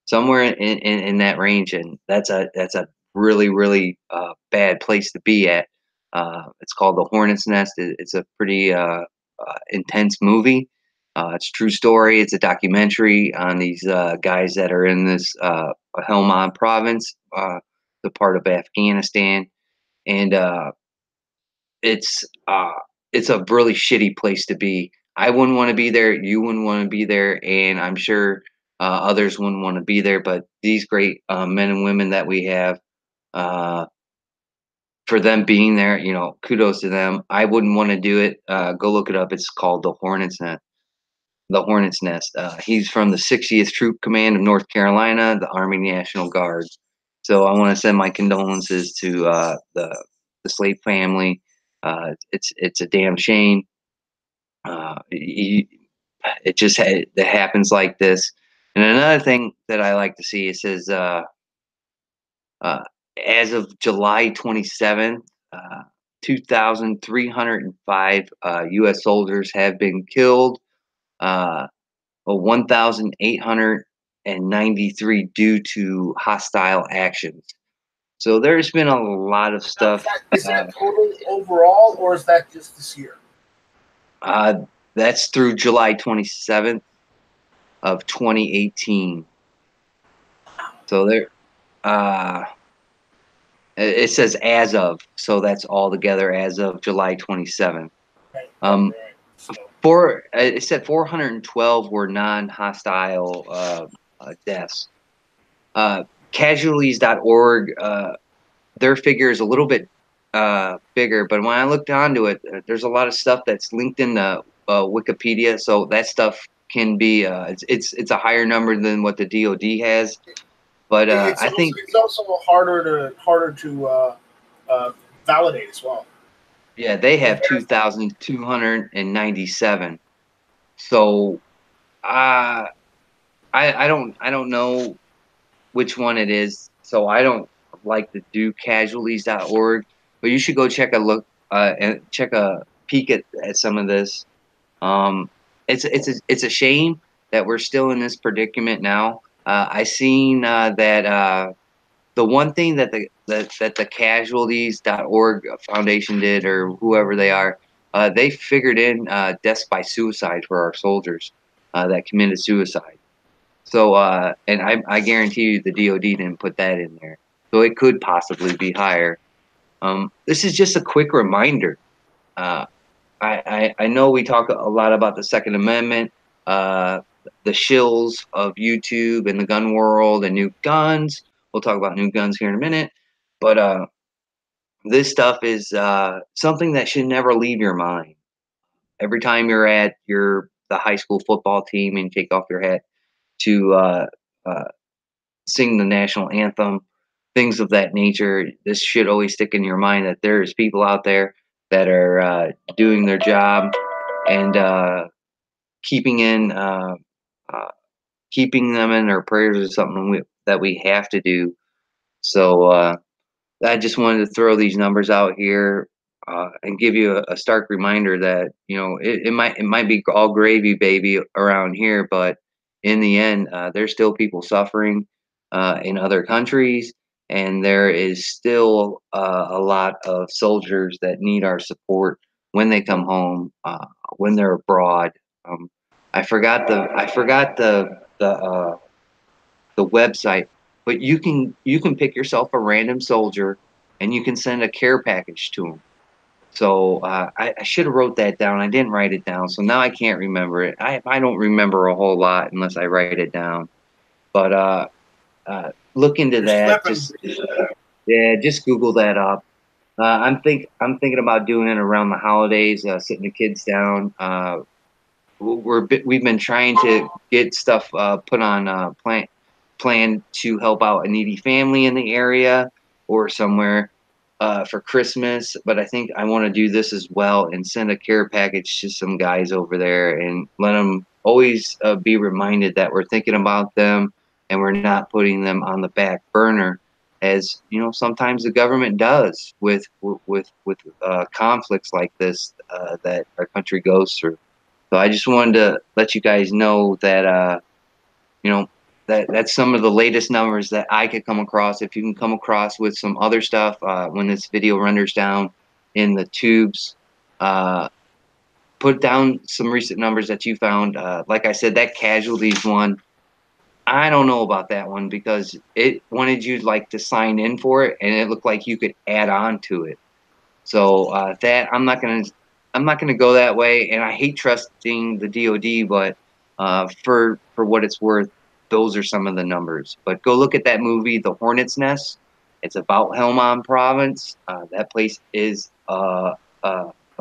somewhere in that range, and that's a really bad place to be at. It's called The Hornet's Nest. It's a pretty intense movie. It's a true story. It's a documentary on these guys that are in this Helmand province, the part of Afghanistan, and it's a really shitty place to be. I wouldn't want to be there. You wouldn't want to be there, and I'm sure others wouldn't want to be there. But these great men and women that we have, for them being there, kudos to them. I wouldn't want to do it. Go look it up. It's called The Hornet's Nest. The Hornet's Nest. He's from the 60th Troop Command of North Carolina, the Army National Guard. So I want to send my condolences to the Slate family. It's a damn shame. He it just it happens like this. And another thing that I like to see, it says uh, as of July 27th, 2,305 U.S. soldiers have been killed, 1,893 due to hostile actions. So there's been a lot of Now, stuff. is that total overall, or is that just this year? Uh, that's through July 27th of 2018. So there, uh, it says as of, so that's all together as of July 27th. Right, Um, right. So, it said 412 were non-hostile deaths. Casualties.org, their figure is a little bit bigger, but when I looked onto it, there's a lot of stuff that's linked in the Wikipedia, so that stuff can be it's a higher number than what the DoD has. But I think it's also harder to validate as well. yeah, they have 2,297. So I don't know which one it is. So I don't like to do casualties.org, but you should go and check a peek at some of this. It's a shame that we're still in this predicament now. I seen that the one thing that the casualties.org foundation did, or whoever they are, they figured in deaths by suicide for our soldiers that committed suicide. So, and I guarantee you the DoD didn't put that in there. So it could possibly be higher. This is just a quick reminder. Uh, I know we talk a lot about the Second Amendment, the shills of YouTube and the gun world and new guns. We'll talk about new guns here in a minute. But this stuff is something that should never leave your mind. Every time you're at the high school football team and take off your hat to uh, sing the national anthem, things of that nature. This should always stick in your mind that there's people out there that are doing their job and keeping in uh, keeping them in their prayers is something that we have to do. So I just wanted to throw these numbers out here and give you a stark reminder that it might be all gravy, baby, around here, but in the end, there's still people suffering in other countries, and there is still a lot of soldiers that need our support when they come home, when they're abroad. Um, I forgot the website, but you can pick yourself a random soldier and you can send a care package to them. So I should have wrote that down. I didn't write it down, so now I can't remember it. I don't remember a whole lot unless I write it down. But look into that. Yeah, just Google that up. I'm thinking about doing it around the holidays, sitting the kids down. We've been trying to get stuff put on plan to help out a needy family in the area or somewhere for Christmas. But I think I want to do this as well and send a care package to some guys over there and let them always be reminded that we're thinking about them and we're not putting them on the back burner, as you know sometimes the government does with conflicts like this that our country goes through. So I just wanted to let you guys know that you know that's some of the latest numbers that I could come across. If you can come across with some other stuff when this video renders down in the tubes, put down some recent numbers that you found. Like I said, that casualties one, I don't know about that one because it wanted you like to sign in for it, and it looked like you could add on to it. So that I'm not gonna go that way, and I hate trusting the DoD, but for what it's worth, those are some of the numbers. But go look at that movie, The Hornet's Nest. It's about Helmand Province. That place is a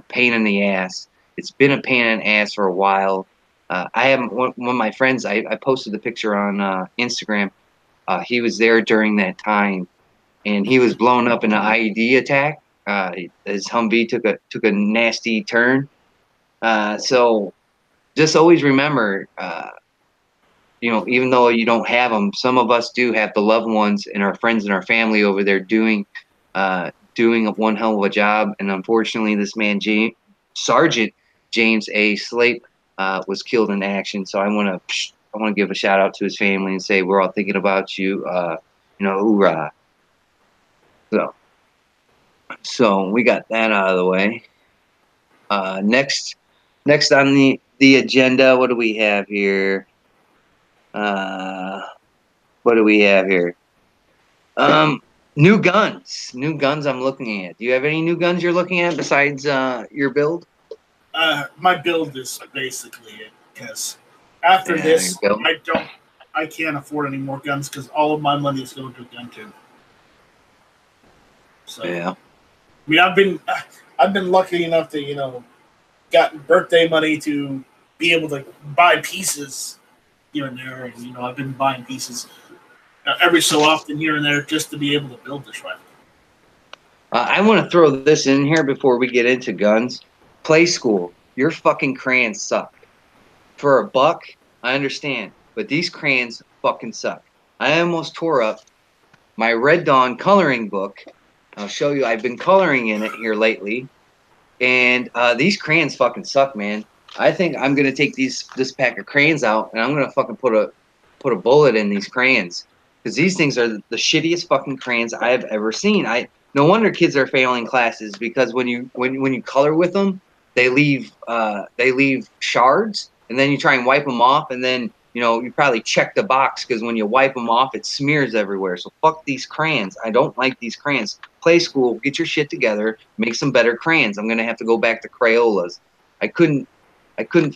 pain in the ass. It's been a pain in the ass for a while. I have one of my friends. I posted the picture on Instagram. He was there during that time, and he was blown up in an IED attack. His Humvee took a nasty turn. So just always remember, you know, even though you don't have them, some of us do have the loved ones and our friends and our family over there doing one hell of a job. And unfortunately, this man, Sergeant James A. Slape, was killed in action. So I want to give a shout out to his family and say we're all thinking about you. You know, hoorah! So, so we got that out of the way. Next on the agenda, what do we have here? Uh, what do we have here? New guns. New guns I'm looking at. Do you have any new guns you're looking at besides your build? My build is basically it because after this, I can't afford any more guns because all of my money is going to gun too. So Yeah. I mean, I've been lucky enough to gotten birthday money to be able to buy pieces here and there, and I've been buying pieces every so often here and there just to be able to build this rifle. I want to throw this in here before we get into guns. Play school. Your fucking crayons suck. For a buck, I understand, but these crayons fucking suck. I almost tore up my Red Dawn coloring book. I'll show you. I've been coloring in it here lately, and these crayons fucking suck, man. I think I'm gonna take this pack of crayons out, and I'm gonna fucking put a bullet in these crayons because these things are the shittiest fucking crayons I've ever seen. No wonder kids are failing classes because when you color with them, they leave shards, and then you try and wipe them off, and then you probably check the box because when you wipe them off, it smears everywhere. So fuck these crayons. I don't like these crayons. Play school, get your shit together, make some better crayons. I'm gonna have to go back to Crayolas. I couldn't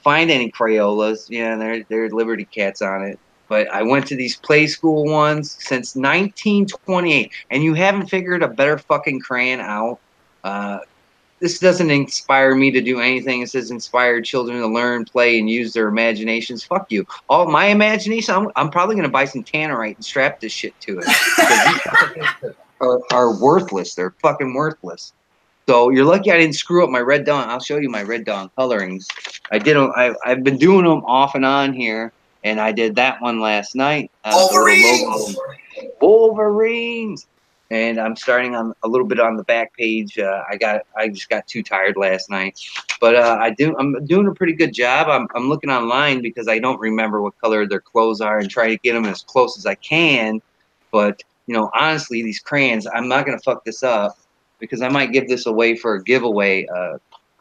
find any Crayolas. Yeah, they're Liberty Cats on it. But I went to these play school ones since 1928, and you haven't figured a better fucking crayon out. This doesn't inspire me to do anything. It says inspire children to learn, play, and use their imaginations. Fuck you. All my imagination, I'm probably going to buy some Tannerite and strap this shit to it. are worthless. They're fucking worthless. So you're lucky I didn't screw up my Red Dawn. I'll show you my Red Dawn colorings. I've been doing them off and on here, and I did that one last night. Wolverines. And I'm starting on a little bit on the back page. I just got too tired last night, but I'm doing a pretty good job. I'm looking online because I don't remember what color their clothes are and try to get them as close as I can. But honestly, these crayons, I'm not gonna fuck this up because I might give this away for a giveaway.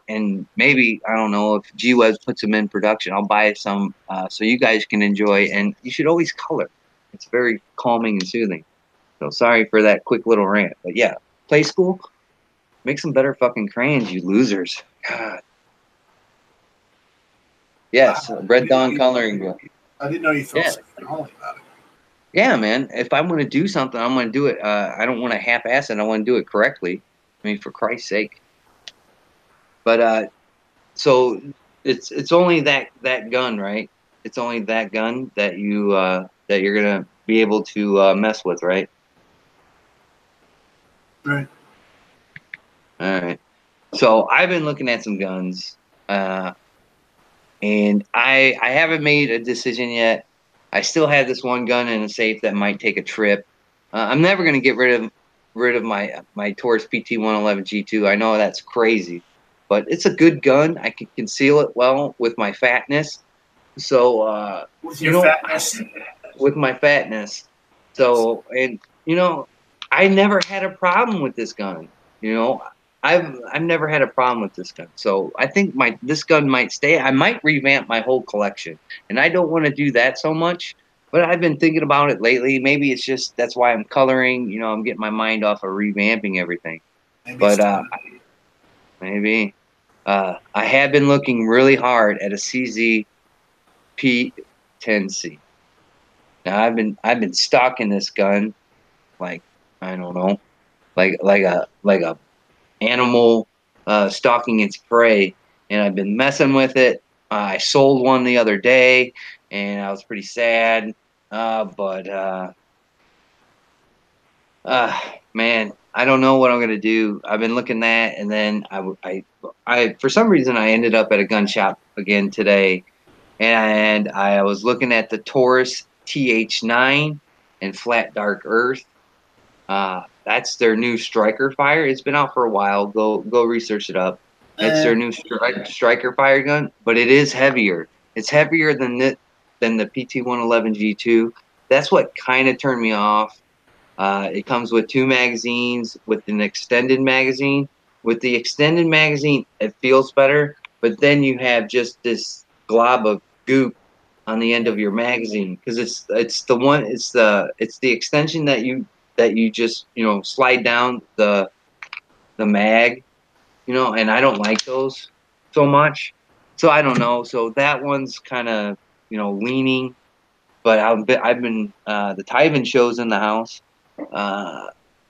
And maybe, I don't know, if G-Web puts them in production, I'll buy some so you guys can enjoy. And you should always color. It's very calming and soothing. So sorry for that quick little rant. But yeah, play school, make some better fucking crayons, you losers. God. Yes, Red Dawn coloring book. I didn't know you felt so strongly about it. Yeah, man. If I'm going to do something, I'm going to do it. I don't want to half-ass it. I want to do it correctly. I mean, for Christ's sake. But so it's only that gun, right? It's only that gun that you're gonna be able to mess with, right? Right. All right. So I've been looking at some guns, and I haven't made a decision yet. I still have this one gun in a safe that might take a trip. I'm never gonna get rid of my Taurus PT-111 G2. I know that's crazy, but it's a good gun. I can conceal it well with my fatness. So with your fatness, with my fatness. So and I never had a problem with this gun. I've never had a problem with this gun. So I think this gun might stay. I might revamp my whole collection, and I don't want to do that so much. But I've been thinking about it lately. Maybe it's just that's why I'm coloring. I'm getting my mind off of revamping everything. Maybe I have been looking really hard at a CZ P10C. Now I've been stalking this gun, like I don't know, like a animal stalking its prey, and I've been messing with it. I sold one the other day, and I was pretty sad. But man, I don't know what I'm gonna do. I've been looking at, and then I for some reason I ended up at a gun shop again today, and I was looking at the Taurus TH9 and Flat Dark Earth. That's their new striker fire. It's been out for a while. Go research it up. It's their new striker fire gun, but it is heavier. It's heavier than the PT-111 G2. That's what kind of turned me off. It comes with 2 magazines with an extended magazine. With the extended magazine, it feels better, but then you have just this glob of goop on the end of your magazine because it's the extension that you just slide down the mag, and I don't like those so much. So I don't know. So that one's kind of leaning, but I've been the Tyven shows in the house.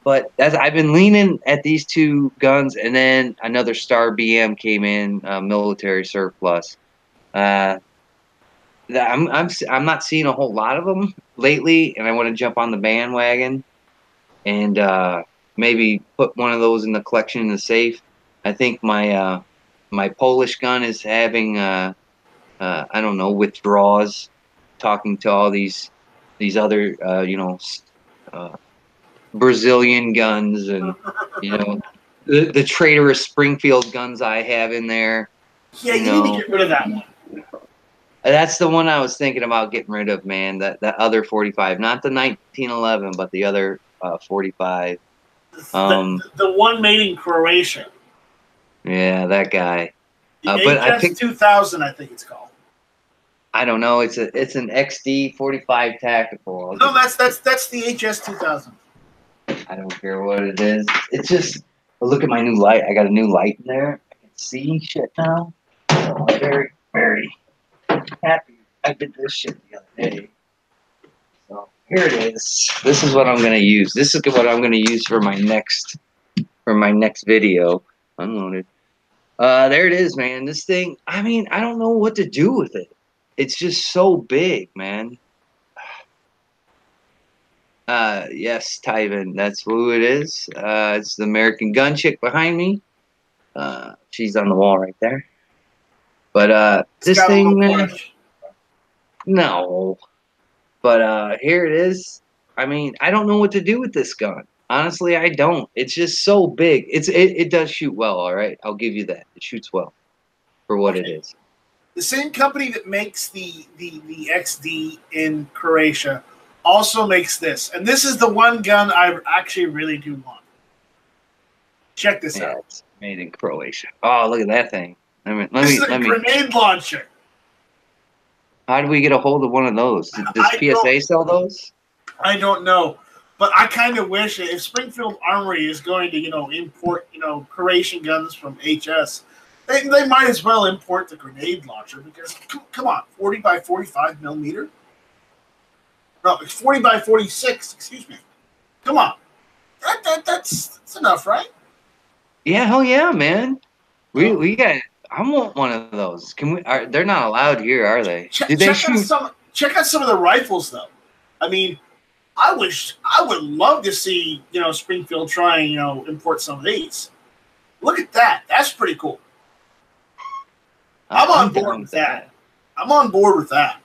But I've been leaning at these 2 guns, and then another Star BM came in, military surplus. I'm not seeing a whole lot of them lately, and I want to jump on the bandwagon and maybe put one of those in the collection in the safe. I think my Polish gun is having I don't know, withdrawals, talking to all these other Brazilian guns and the traitorous Springfield guns I have in there. Yeah, you need to get rid of that one. That's the one I was thinking about getting rid of, man. That other 45, not the 1911, but the other 45. The one made in Croatia. Yeah, that guy. But I picked 2000, I think it's called. I don't know. It's an XD 45 tactical. No, that's the HS 2000. I don't care what it is. It's just look at my new light. I got a new light in there. I can see shit now. So I'm very, very happy I did this shit the other day. So here it is. This is what I'm gonna use. This is what I'm gonna use for my next video. Unloaded. There it is, man. This thing. I mean, I don't know what to do with it. It's just so big, man. Yes, Tyven, that's who it is. It's the American gun chick behind me. She's on the wall right there. But this thing, no. But here it is. I mean, I don't know what to do with this gun. Honestly, I don't. It's just so big. It does shoot well, all right? I'll give you that. It shoots well for what it is. The same company that makes the XD in Croatia also makes this. And this is the one gun I actually really do want. Check this out. It's made in Croatia. Oh, look at that thing. This is a grenade launcher. How do we get a hold of one of those? Does PSA sell those? I don't know. But I kind of wish if Springfield Armory is going to, import, Croatian guns from HS, they might as well import the grenade launcher because, come on, 40 by 45 millimeter? No, it's 40 by 46, excuse me. Come on. That's enough, right? Yeah, hell yeah, man. We got. I want one of those. Can we? They're not allowed here, are they? Check out some of the rifles, though. I mean, I would love to see Springfield try and import some of these. Look at that. That's pretty cool. I'm on board with that. I'm on board with that.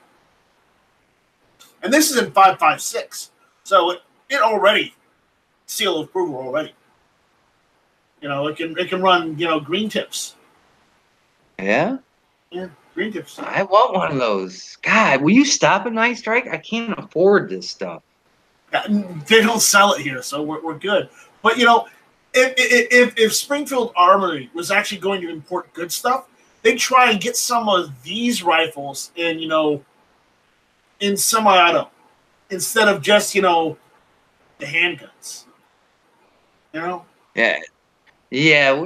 And this is in 5.56, so it already seal of approval already. It can run green tips. Yeah? Yeah, green tips. I want one of those. God, will you stop at Night Strike? I can't afford this stuff. They don't sell it here, so we're good. But if Springfield Armory was actually going to import good stuff, they'd try and get some of these rifles in semi-auto instead of just the handguns. Yeah,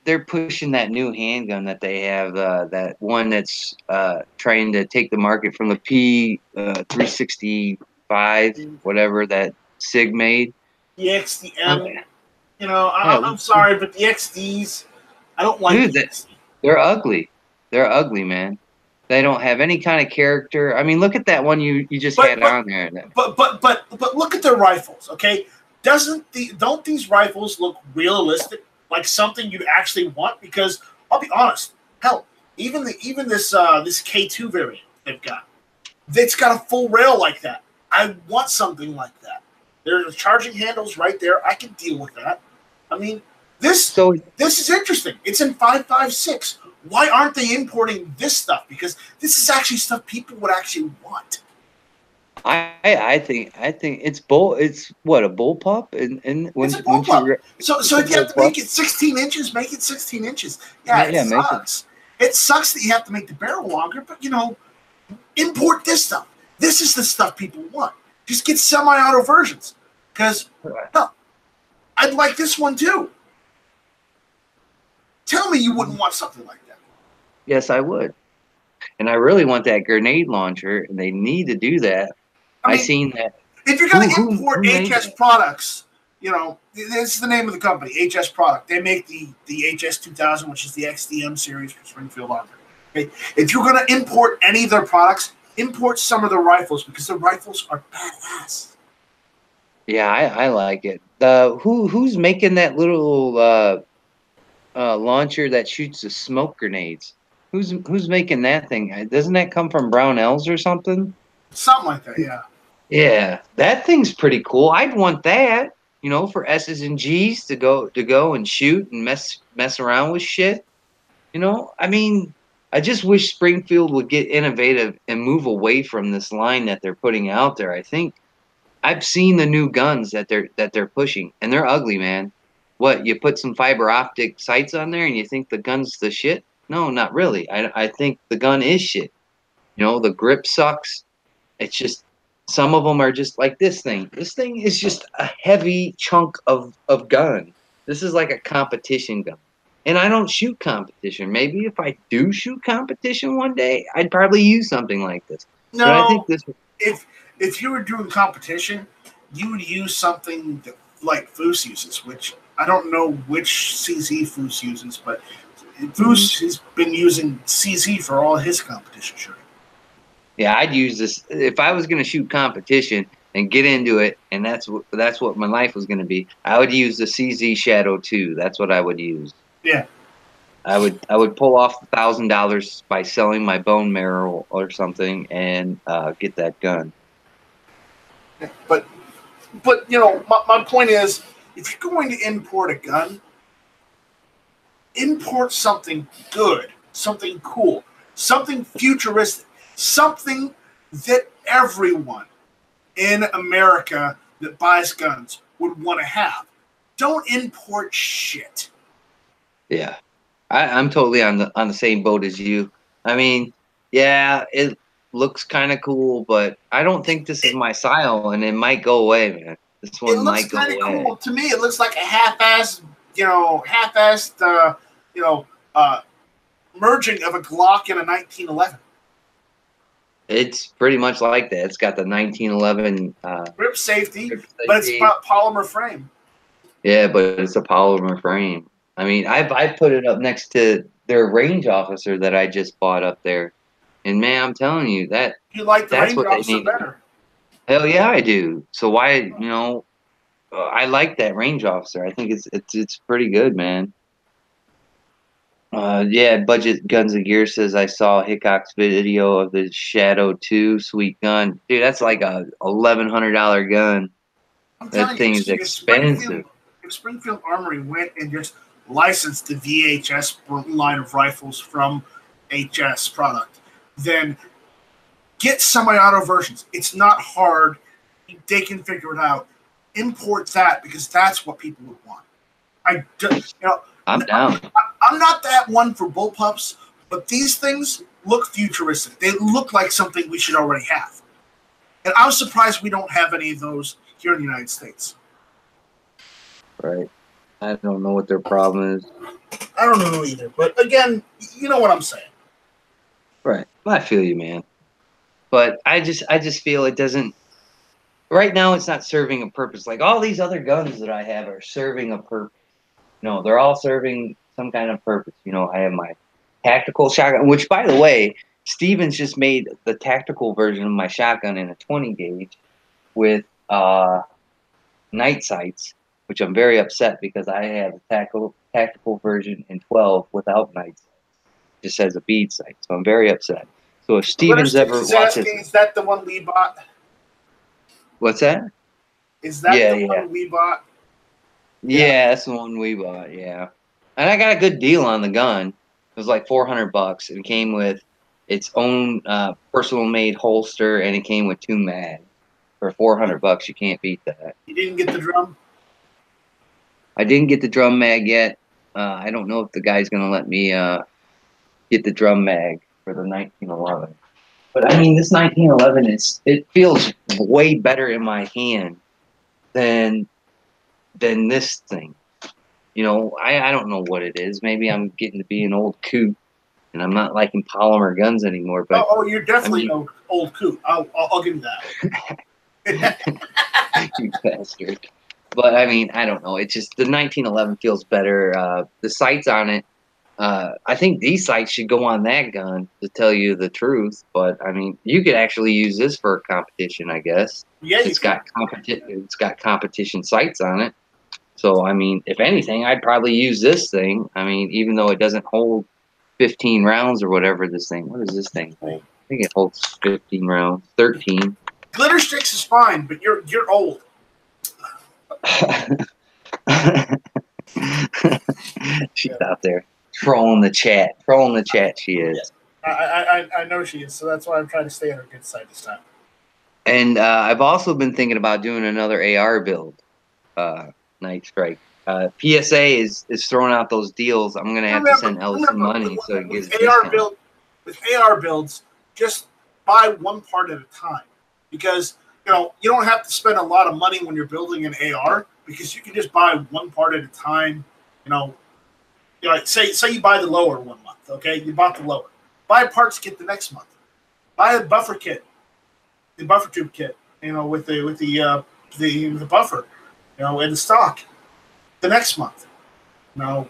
they're pushing that new handgun that they have, that one that's trying to take the market from the P365, whatever that SIG made. The XDM. Okay. I'm sorry, but the XDs, I don't like these. They're ugly. They're ugly, man. They don't have any kind of character. I mean, look at that one you just had on there. But look at their rifles, okay? Don't these rifles look realistic, like something you'd actually want? Because I'll be honest, hell, even this K2 variant they've got, it's got a full rail like that. I want something like that. There's charging handles right there. I can deal with that. I mean, this is interesting. It's in 5.56. Why aren't they importing this stuff? Because this is actually stuff people would actually want. I think it's bull. It's what, a bullpup, and when it's a bullpup. So if you have to make it 16 inches, make it 16 inches. Yeah, it sucks. It sucks that you have to make the barrel longer, but import this stuff. This is the stuff people want. Just get semi-auto versions, because I'd like this one too. Tell me you wouldn't want something like that. Yes, I would. And I really want that grenade launcher, and they need to do that. I seen that. If you're going to import HS products, this is the name of the company, HS Product. They make the HS 2000, which is the XDM series for Springfield Armory. Okay? If you're going to import any of their products, import some of the rifles, because the rifles are badass. Yeah, I like it. Who's making that little launcher that shoots the smoke grenades? Who's making that thing? Doesn't that come from Brownells or something? Something like that, yeah. Yeah, that thing's pretty cool. I'd want that, for S's and G's to go and shoot and mess around with shit. I just wish Springfield would get innovative and move away from this line that they're putting out there. I think I've seen the new guns that they're pushing, and they're ugly, man. What, you put some fiber optic sights on there and you think the gun's the shit? No, not really. I think the gun is shit. The grip sucks. It's just, some of them are just like this thing. This thing is just a heavy chunk of gun. This is like a competition gun. And I don't shoot competition. Maybe if I do shoot competition one day, I'd probably use something like this. No, but I think this. If you were doing competition, you would use something like Foose uses, which I don't know which CZ Foose uses, but Foose has been using CZ for all his competition shooting. Yeah, I'd use this if I was going to shoot competition and get into it, and that's what my life was going to be. I would use the CZ Shadow 2. That's what I would use. Yeah, I would pull off $1,000 by selling my bone marrow or something and get that gun. But my point is, if you're going to import a gun, import something good, something cool, something futuristic. Something that everyone in America that buys guns would want to have. Don't import shit. Yeah, I'm totally on the same boat as you. Yeah, it looks kind of cool, but I don't think this is my style, and it might go away, man. This one might go away. It looks kind of cool to me. It looks like a half-assed merging of a Glock and a 1911. It's pretty much like that. It's got the 1911 grip safety, but it's polymer frame. Yeah, but it's a polymer frame. I put it up next to their range officer that I just bought up there, and man, I'm telling you that you like the range officer better. Hell yeah, I do. So why, I like that range officer. I think it's pretty good, man. Budget Guns and Gear says I saw Hickok's video of the Shadow 2 sweet gun. Dude, that's like a $1,100 gun. That thing is expensive. If Springfield Armory went and just licensed the VHS line of rifles from HS Product, then get semi-auto versions. It's not hard. They can figure it out. Import that, because that's what people would want. I'm down. I'm not that one for bullpups, but these things look futuristic. They look like something we should already have. And I'm surprised we don't have any of those here in the United States. Right. I don't know what their problem is. I don't know either. But again, you know what I'm saying. Right. I feel you, man. But I just feel it doesn't. Right now, it's not serving a purpose. Like all these other guns that I have are serving a purpose. No, they're all serving some kind of purpose. I have my tactical shotgun, which, by the way, Stevens just made the tactical version of my shotgun in a 20 gauge with night sights, which I'm very upset because I have a tactical version in 12 without night sights. just has a bead sight. So I'm very upset. So if Glitter Stevens Sticks ever is watches, asking, is that the one we bought? what's that? Is that Yeah, the yeah. one we bought? Yeah, that's the one we bought. Yeah, and I got a good deal on the gun. It was like $400, and it came with its own personal made holster, and it came with 2 mags for $400. You can't beat that. You didn't get the drum? I didn't get the drum mag yet. I don't know if the guy's gonna let me get the drum mag for the 1911. But I mean, this 1911 it feels way better in my hand than this thing. You know, I don't know what it is. Maybe I'm getting to be an old coot, and I'm not liking polymer guns anymore. But You're definitely I mean, an old coot. I'll give you that. you bastard. But I mean, I don't know. It's just the 1911 feels better. The sights on it. I think these sights should go on that gun, to tell you the truth. But I mean, you could actually use this for a competition, I guess. Yeah, It's got competition sights on it. So I mean, if anything, I'd probably use this thing. I mean, even though it doesn't hold 15 rounds or whatever this thing. What does this thing hold? I think it holds 15 rounds, 13. Glitter Sticks is fine, but you're old. She's out there trolling the chat. Trolling the chat, she is. I know she is, so that's why I'm trying to stay on her good side this time. And I've also been thinking about doing another AR build, Night Strike. PSA is throwing out those deals. I'm gonna have to send Ellis some money so he gets discount. With AR builds, just buy one part at a time, because you don't have to spend a lot of money when you're building an AR, because you can just buy one part at a time. Say you buy the lower 1 month, okay? You bought the lower. Buy a parts kit the next month. Buy a buffer kit, the buffer tube kit, with the buffer, in the stock the next month. Buy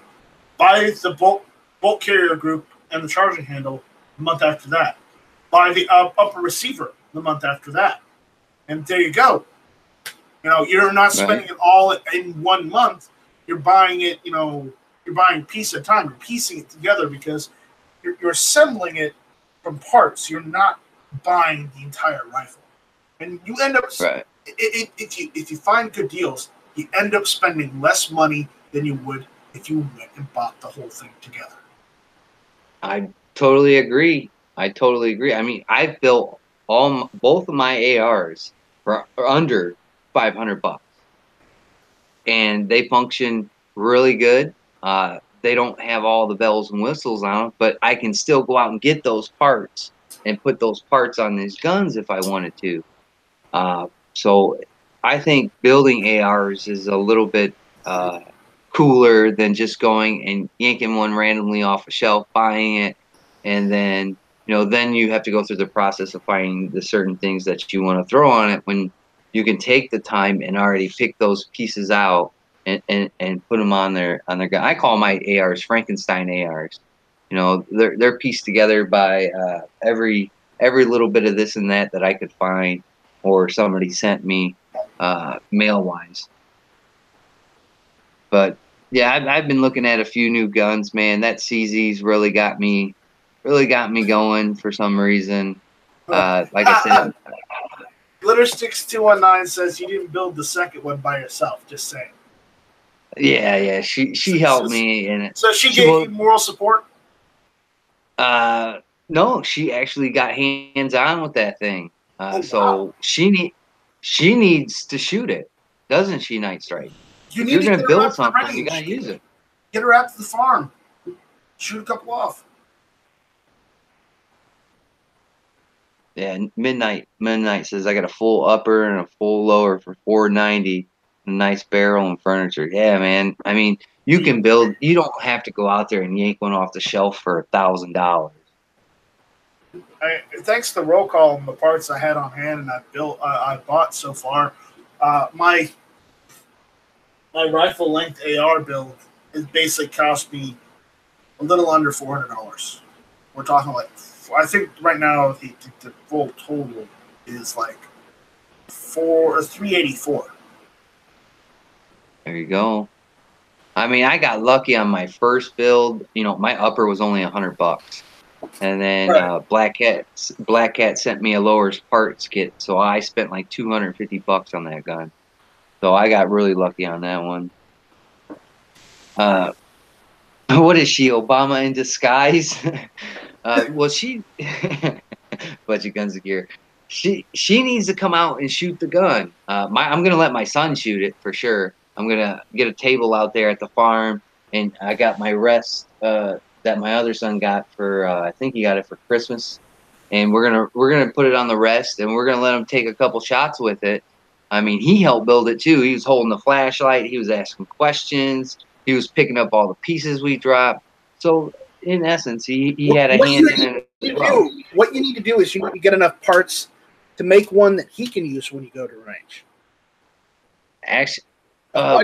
the bolt carrier group and the charging handle the month after that. Buy the upper receiver the month after that. And there you go. You're not spending it all in 1 month. You're buying it, you're buying piece at a time. You're piecing it together, because you're assembling it from parts. You're not buying the entire rifle. And you end up, if you find good deals, you end up spending less money than you would if you went and bought the whole thing together. I totally agree. I mean, I've built both of my ARs for under $500, and they function really good. They don't have all the bells and whistles on them, but I can still go out and get those parts and put those parts on these guns if I wanted to. So I think building ARs is a little bit cooler than just going and yanking one randomly off a shelf, buying it, and then then you have to go through the process of finding the certain things that you want to throw on it, when you can take the time and already pick those pieces out and put them on their gun. I call my ARs Frankenstein ARs. They're pieced together by every little bit of this and that I could find, or somebody sent me mail wise. But yeah, I've been looking at a few new guns, man. That CZ's really got me going for some reason. Like I said, Glitter Sticks 219 says you didn't build the second one by yourself. Just saying. Yeah. She helped me in it. So she gave you moral support? No, she actually got hands on with that thing. So she needs to shoot it, doesn't she, Night Strike? If you're going to build something, you got to use it. Get her out to the farm. Shoot a couple off. Yeah, Midnight says I got a full upper and a full lower for $490, a nice barrel and furniture. Yeah, man. I mean, you can build. You don't have to go out there and yank one off the shelf for $1,000. Thanks to roll call and the parts I had on hand and I bought so far, my rifle length AR build is basically cost me a little under $400. We're talking like, I think right now the full total is like $384. There you go. I mean, I got lucky on my first build. You know, my upper was only $100, and then Right. Black Cat sent me a lowers parts kit, so I spent like $250 on that gun. So I got really lucky on that one. Uh, what is she, Obama in disguise? Well, she, bunch of guns of gear. She needs to come out and shoot the gun. I'm gonna let my son shoot it for sure. I'm gonna get a table out there at the farm, and I got my rest that my other son got for I think he got it for Christmas, and we're gonna put it on the rest, and we're gonna let him take a couple shots with it. I mean, he helped build it too. He was holding the flashlight. He was asking questions. He was picking up all the pieces we dropped. So in essence, he had a hand in it as well. What you need to do is you need to get enough parts to make one that he can use when you go to range. Actually,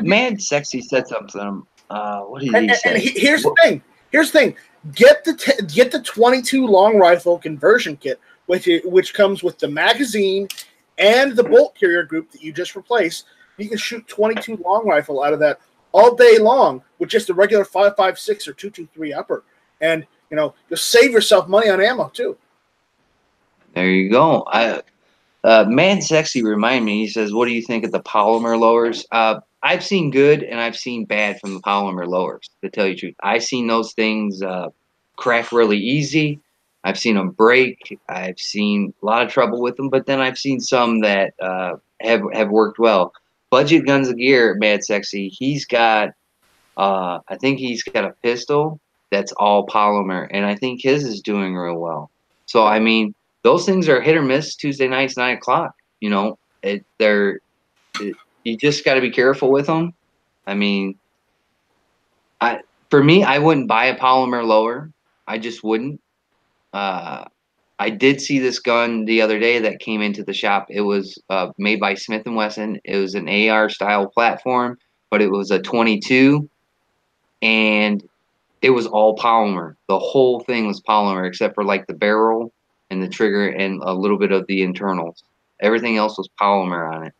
Mad Sexy said something. What did he say? And here's the thing. Here's the thing. Get the 22 long rifle conversion kit, which comes with the magazine and the bolt carrier group that you just replaced. You can shoot 22 long rifle out of that all day long with just a regular 5.56 or 223 upper, and you'll save yourself money on ammo too. There you go. Man Sexy remind me. He says, "What do you think of the polymer lowers?" I've seen good and I've seen bad from the polymer lowers. To tell you the truth, I've seen those things crack really easy. I've seen them break. I've seen a lot of trouble with them, but then I've seen some that have worked well. Budget Guns of Gear, Mad Sexy. He's got, I think he's got a pistol that's all polymer, and I think his is doing real well. So I mean, those things are hit or miss. Tuesday nights, 9 o'clock. You just got to be careful with them. I mean, for me, I wouldn't buy a polymer lower. I just wouldn't. I did see this gun the other day that came into the shop. It was made by Smith & Wesson. It was an AR style platform, but it was a 22, and it was all polymer. The whole thing was polymer except for like the barrel and the trigger and a little bit of the internals. Everything else was polymer on it.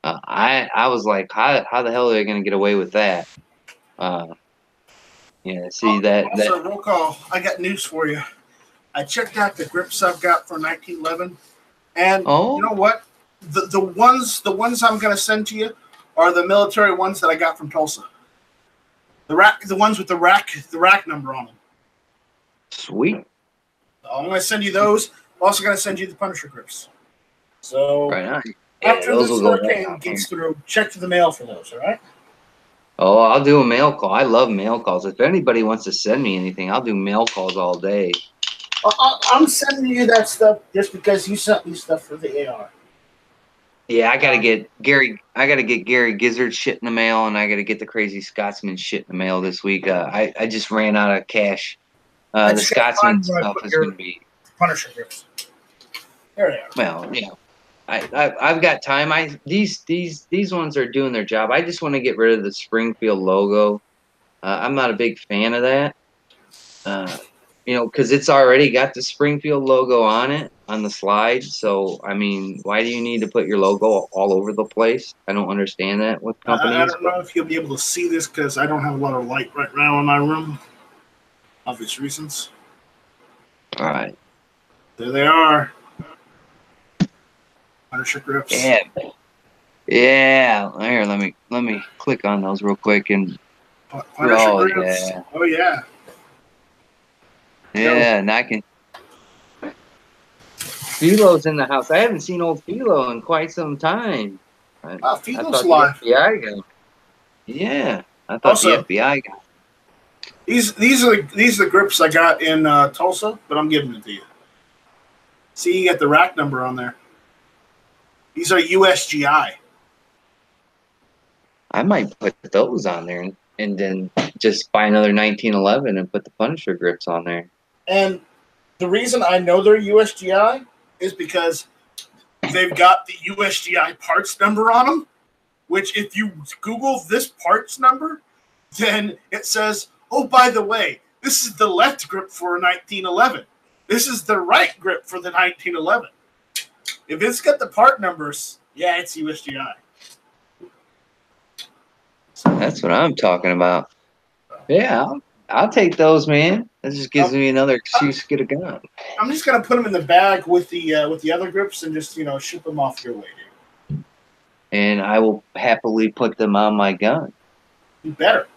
I was like, how the hell are they going to get away with that? Yeah, see that. Also, roll call. I got news for you. I checked out the grips I've got for 1911, and you know what? The ones I'm going to send to you are the military ones that I got from Tulsa. The ones with the rack number on them. Sweet. I'm going to send you those. I'm also going to send you the Punisher grips. So right on. After this hurricane gets through, check for the mail for those. All right. Oh, I'll do a mail call. I love mail calls. If anybody wants to send me anything, I'll do mail calls all day. I'm sending you that stuff just because you sent me stuff for the AR. Yeah, I gotta get Gary Gizzard shit in the mail, and I gotta get the Crazy Scotsman shit in the mail this week. I just ran out of cash. The Scotsman stuff is gonna be Punisher grips. There they are. Well, I've got time. These ones are doing their job. I just want to get rid of the Springfield logo. I'm not a big fan of that. Because it's already got the Springfield logo on it on the slide. So I mean, why do you need to put your logo all over the place? I don't understand that with companies. I don't know if you'll be able to see this because I don't have a lot of light right now in my room. Obvious reasons. All right. There they are. Punisher grips. Yeah. Yeah. Here, let me click on those real quick and. Punisher grips. Yeah. Oh yeah. Yeah, and I can. Philo's in the house. I haven't seen old Philo in quite some time. Philo's live. The FBI guy. Yeah, I thought the FBI guy. These are the grips I got in Tulsa, but I'm giving it to you. See, you got the rack number on there. These are USGI. I might put those on there and then just buy another 1911 and put the Punisher grips on there. And the reason I know they're USGI is because they've got the USGI parts number on them, which if you Google this parts number, then it says, oh, by the way, this is the left grip for a 1911. This is the right grip for the 1911. If it's got the part numbers, yeah, it's USGI. That's what I'm talking about. Yeah, I'll take those, man. That just gives me another excuse to get a gun. I'm just gonna put them in the bag with the other groups and just ship them off your way, dude. And I will happily put them on my gun. You better.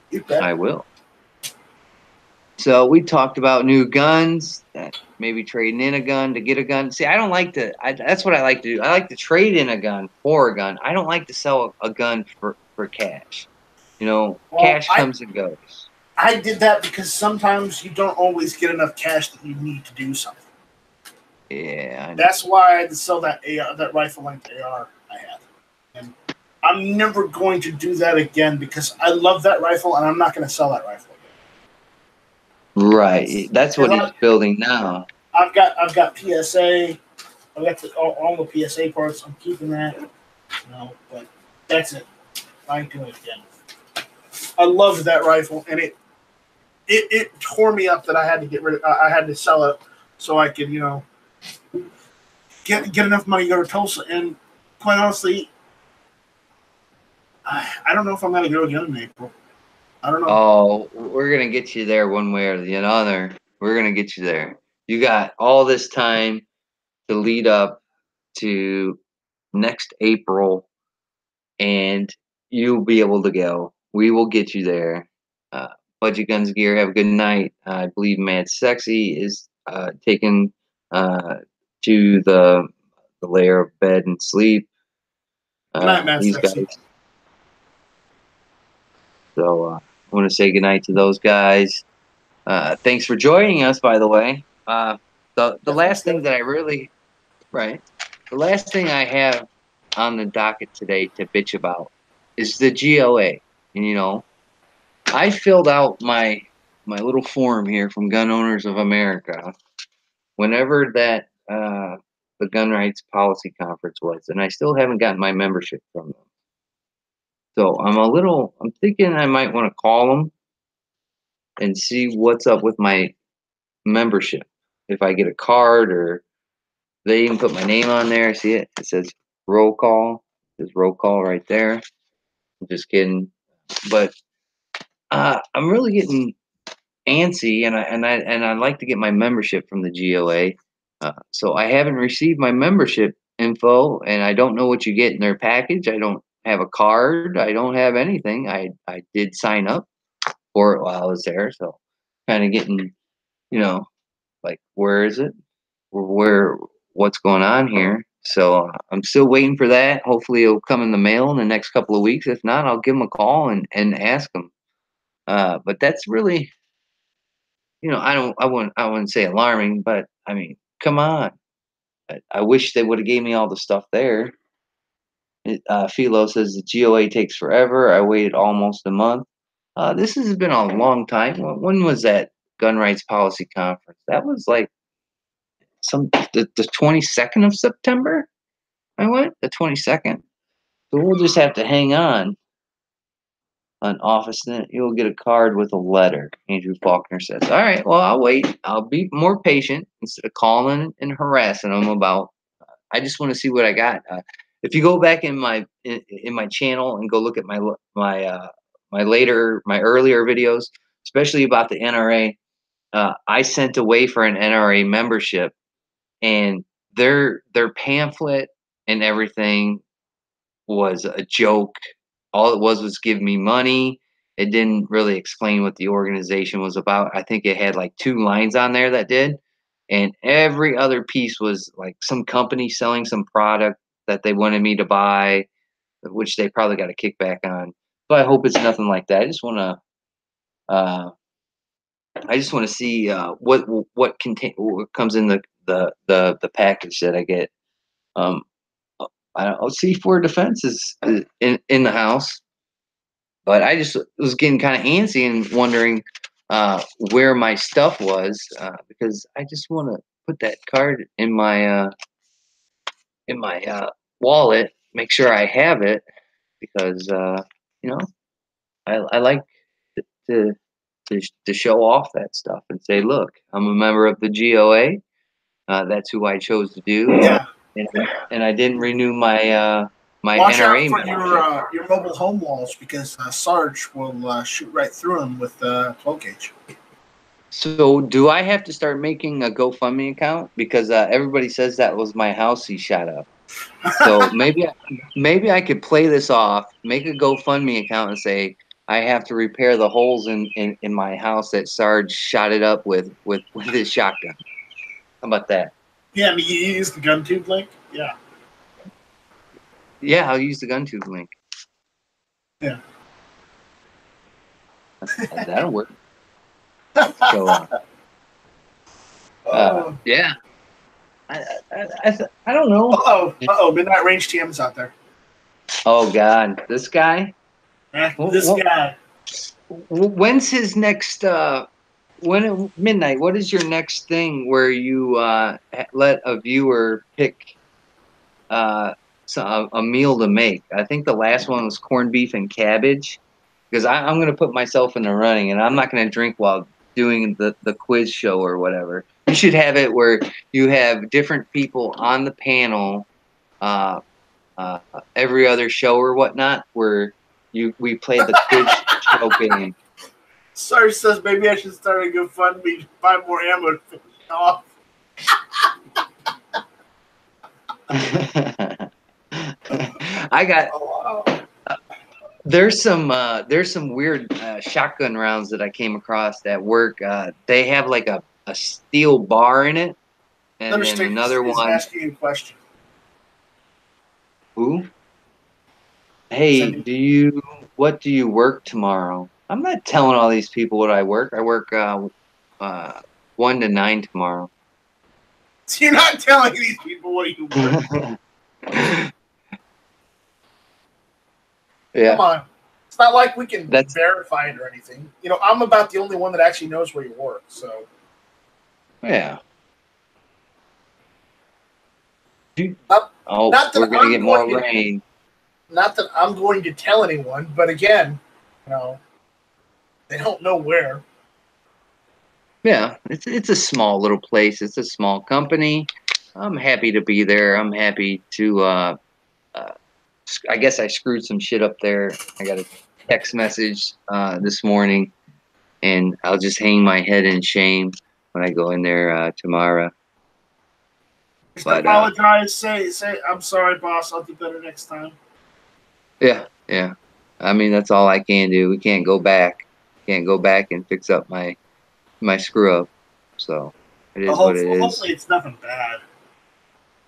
You better. I will. So we talked about new guns, maybe trading in a gun to get a gun. See, I don't like to. That's what I like to do. I like to trade in a gun for a gun. I don't like to sell a gun for cash. Cash comes and goes. I did that because sometimes you don't always get enough cash that you need to do something. Yeah, that's why I had to sell that rifle length AR I had, and I'm never going to do that again because I love that rifle and I'm not going to sell that rifle again. Right, that's what he's building now. I've got PSA. I've got all the PSA parts. I'm keeping that. But that's it. I ain't doing it again. I loved that rifle, and it tore me up that I had to get rid of. I had to sell it so I could, get enough money to go to Tulsa. And quite honestly, I don't know if I'm going to go again in April. I don't know. Oh, we're gonna get you there one way or the other. We're gonna get you there. You got all this time to lead up to next April, and you'll be able to go. We will get you there. Budget Guns Gear, have a good night. I believe Mad Sexy is taken to the layer of bed and sleep. Night, Mad Sexy. Guys. So I want to say goodnight to those guys. Thanks for joining us, by the way. The last thing that the last thing I have on the docket today to bitch about is the GOA. And I filled out my little form here from Gun Owners of America whenever that the Gun Rights Policy Conference was, and I still haven't gotten my membership from them. So I'm thinking I might want to call them and see what's up with my membership. If I get a card, or they even put my name on there. See it? It says roll call. It says roll call right there. I'm just kidding. But I'm really getting antsy, and I'd like to get my membership from the GOA. So I haven't received my membership info, and I don't know what you get in their package. I don't have a card. I don't have anything. I did sign up for it while I was there, so kind of getting, like, where is it? What's going on here? So I'm still waiting for that. Hopefully it'll come in the mail in the next couple of weeks. If not, I'll give them a call and ask them. But that's really, I wouldn't say alarming, but I mean, come on. I wish they would have gave me all the stuff there. Philo says the GOA takes forever. I waited almost a month. This has been a long time. When was that Gun Rights Policy Conference? That was like the 22nd of September. I went the 22nd. So we'll just have to hang on. An office, then you'll get a card with a letter. Andrew Faulkner says, "All right, well, I'll wait. I'll be more patient instead of calling and harassing them about. I just want to see what I got. If you go back in my channel and go look at my earlier videos, especially about the NRA, I sent away for an NRA membership, and their pamphlet and everything was a joke. All it was give me money. It didn't really explain what the organization was about. I think it had like 2 lines on there that did. And every other piece was like some company selling some product that they wanted me to buy, which they probably got a kickback on. So I hope it's nothing like that. I just want to see what comes in the package that I get. I don't know, C4 Defense is in the house, but I just was getting kind of antsy and wondering where my stuff was, because I just want to put that card in my wallet, make sure I have it, because I like to show off that stuff and say, look, I'm a member of the GOA. That's who I chose to do. Yeah. And I didn't renew my my Watch NRA out for membership. your mobile home walls because Sarge will shoot right through them with 12 gauge. So do I have to start making a GoFundMe account because everybody says that was my house he shot up? So maybe I could play this off, make a GoFundMe account, and say I have to repair the holes in my house that Sarge shot it up with his shotgun. How about that? Yeah, I mean, you use the gun tube link. Yeah. Yeah, I'll use the gun tube link. Yeah. That'll work. So, yeah. I don't know. Midnight Range TM's out there. Oh God, this guy. This guy. When's his next? When midnight? What is your next thing where you let a viewer pick a meal to make? I think the last one was corned beef and cabbage. Because I'm going to put myself in the running, and I'm not going to drink while doing the quiz show or whatever. You should have it where you have different people on the panel, every other show or whatnot, where we play the quiz show game. Sarge says maybe I should start a GoFundMe to buy more ammo to finish off. I got. Oh, wow. There's some weird shotgun rounds that I came across at work. They have like a steel bar in it, and then another one. Asking a question. Who? Hey, what do you work tomorrow? I'm not telling all these people what I work. I work 1 to 9 tomorrow. So you're not telling these people what you work. Yeah. Come on. It's not like we can verify it or anything. You know, I'm about the only one that actually knows where you work, so. Yeah. We're not going to get more rain. Not that I'm going to tell anyone, but again, you know, they don't know where. Yeah, it's a small little place. It's a small company. I'm happy to be there. I'm happy to I guess I screwed some shit up there. I got a text message this morning, and I'll just hang my head in shame when I go in there tomorrow. Just apologize. Say, I'm sorry, boss. I'll do better next time. Yeah. I mean, that's all I can do. We can't go back. Can't go back and fix up my screw up. So it is what it is. Hopefully, it's nothing bad.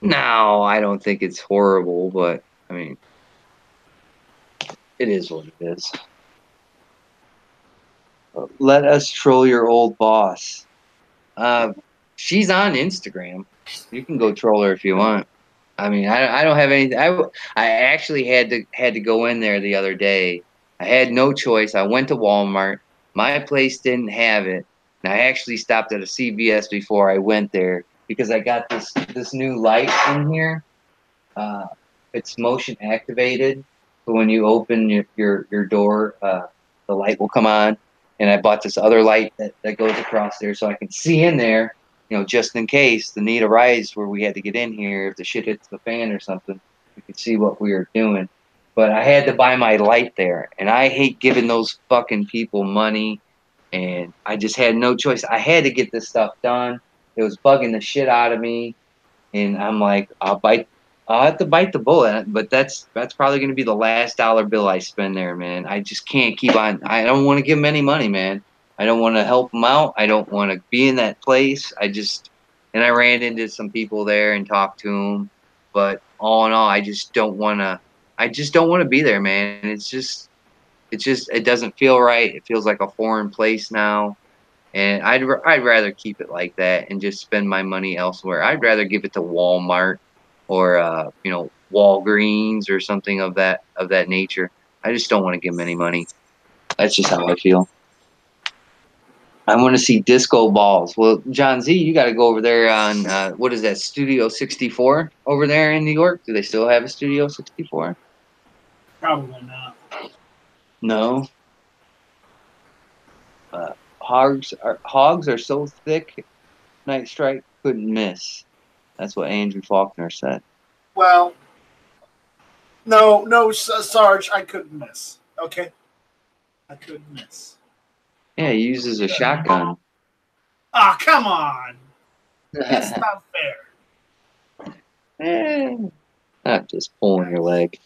No, I don't think it's horrible, but I mean, it is what it is. Let us troll your old boss. She's on Instagram. You can go troll her if you want. I mean, I don't have anything. I actually had to go in there the other day. I had no choice. I went to Walmart. My place didn't have it. And I actually stopped at a CVS before I went there because I got this new light in here. It's motion activated. So when you open your door, the light will come on. And I bought this other light that goes across there so I can see in there, you know, just in case the need arises where we had to get in here. If the shit hits the fan or something, we could see what we were doing. But I had to buy my light there. And I hate giving those fucking people money. And I just had no choice. I had to get this stuff done. It was bugging the shit out of me. And I'm like, I'll have to bite the bullet, but that's probably going to be the last dollar bill I spend there, man. I just can't keep on. I don't want to give them any money, man. I don't want to help them out. I don't want to be in that place. And I ran into some people there and talked to them, but all in all, I just don't want to be there, man. It doesn't feel right. It feels like a foreign place now. And I'd rather keep it like that and just spend my money elsewhere. I'd rather give it to Walmart or Walgreens or something of that nature. I just don't want to give them any money. That's just how I feel. I want to see disco balls. Well, John Z, you got to go over there on what is that, Studio 64 over there in New York? Do they still have a Studio 64? Probably not. No. Hogs are so thick, Night Strike couldn't miss. That's what Andrew Faulkner said. Well, No, Sarge, I couldn't miss. Okay, I couldn't miss. Yeah, he uses a shotgun. Ah, come on. That's not fair. Not just pulling your leg.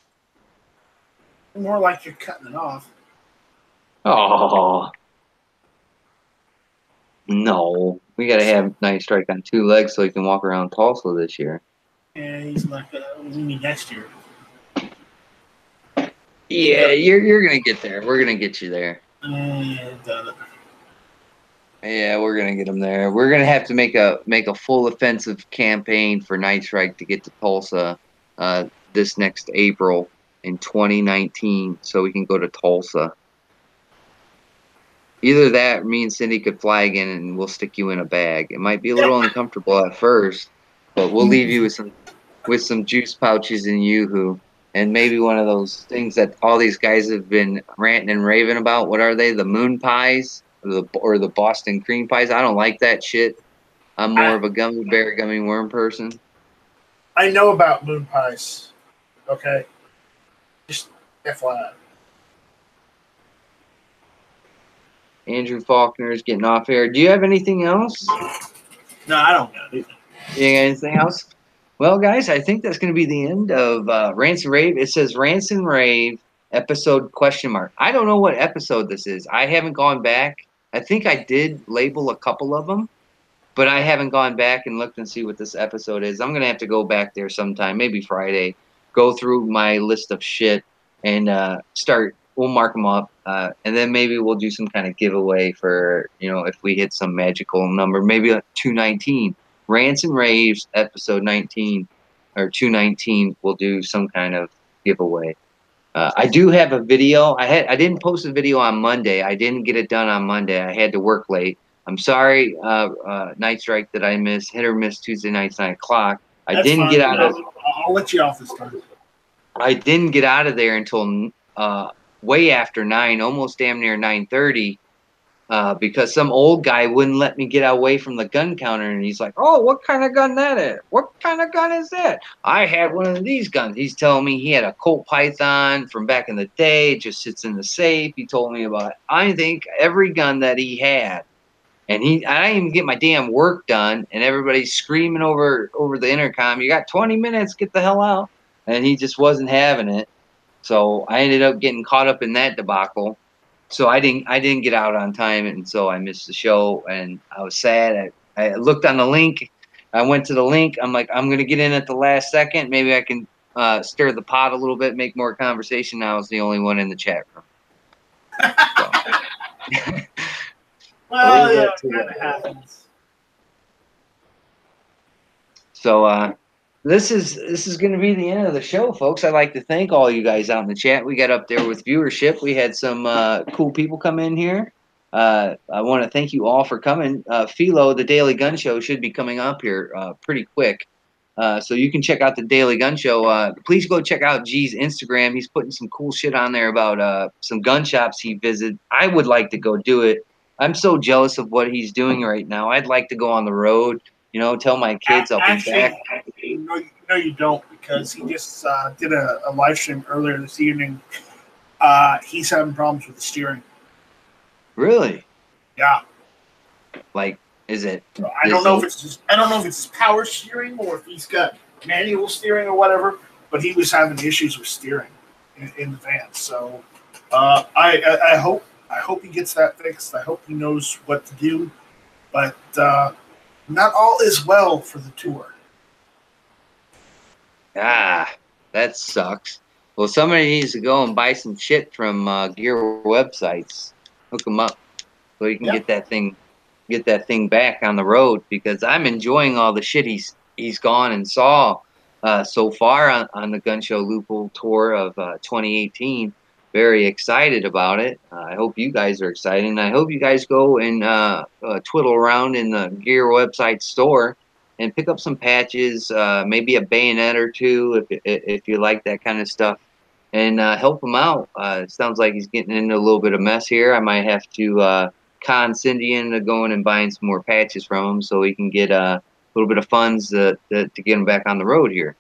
More like you're cutting it off. Oh. No. We got to have Night Strike on 2 legs so he can walk around Tulsa this year. And he's like, maybe next year. Yeah, you're going to get there. We're going to get you there. Yeah, we're gonna get him there. We're gonna have to make a full offensive campaign for Night Strike to get to Tulsa this next April in 2019, so we can go to Tulsa. Either that, or me and Cindy could fly again, and we'll stick you in a bag. It might be a little uncomfortable at first, but we'll leave you with some juice pouches and Yoo-hoo, and maybe one of those things that all these guys have been ranting and raving about. What are they? The moon pies? Or the Boston cream pies. I don't like that shit. I'm more of a gummy bear, gummy worm person. I know about moon pies. Okay. Just FYI. Andrew Faulkner is getting off air. Do you have anything else? No, I don't got it. You got anything else? Well, guys, I think that's going to be the end of Rants and Rave. It says Rants and Rave episode ? I don't know what episode this is. I haven't gone back. I think I did label a couple of them, but I haven't gone back and looked and see what this episode is. I'm going to have to go back there sometime, maybe Friday, go through my list of shit and we'll mark them up. And then maybe we'll do some kind of giveaway for, if we hit some magical number, maybe 219. Rants and Raves episode 19 or 219, we'll do some kind of giveaway. I do have a video. I didn't post a video on Monday. I didn't get it done on Monday. I had to work late. I'm sorry, Night Strike, that I missed hit or miss Tuesday nights 9 o'clock. I'll let you off this time. I didn't get out of there until way after 9, almost damn near 9:30. Because some old guy wouldn't let me get away from the gun counter, and he's like, "Oh, what kind of gun that is? What kind of gun is that?" I had one of these guns. He's telling me he had a Colt Python from back in the day. It just sits in the safe. He told me about, I think, every gun that he had, and I didn't even get my damn work done, and everybody's screaming over the intercom, "You got 20 minutes, get the hell out!" And he just wasn't having it. So I ended up getting caught up in that debacle. So I didn't get out on time, and so I missed the show, and I was sad. I looked on the link. I went to the link. I'm like, I'm going to get in at the last second. Maybe I can stir the pot a little bit, make more conversation. I was the only one in the chat room. So. Well, yeah, it kind of happens. So this is going to be the end of the show, folks. I'd like to thank all you guys out in the chat. We got up there with viewership. We had some cool people come in here. I want to thank you all for coming. Philo, the Daily Gun Show, should be coming up here pretty quick. So you can check out the Daily Gun Show. Please go check out G's Instagram. He's putting some cool shit on there about some gun shops he visited. I would like to go do it. I'm so jealous of what he's doing right now. I'd like to go on the road. Tell my kids I'll be back. No, you don't, because he just did a live stream earlier this evening. He's having problems with the steering. Really? Yeah. Like, is it? I don't know if it's his power steering or if he's got manual steering or whatever. But he was having issues with steering in the van. So I hope he gets that fixed. I hope he knows what to do. But not all is well for the tour. Ah, that sucks. Well, somebody needs to go and buy some shit from gear websites. Hook them up so you can get that thing back on the road, because I'm enjoying all the shit he's gone and saw so far on the Gun Show Loophole Tour of 2018. Very excited about it. I hope you guys are excited, and I hope you guys go and twiddle around in the gear website store and pick up some patches, maybe a bayonet or two if you like that kind of stuff, and help him out. It sounds like he's getting into a little bit of mess here. I might have to con Cindy into going and buying some more patches from him so he can get a little bit of funds to get him back on the road here.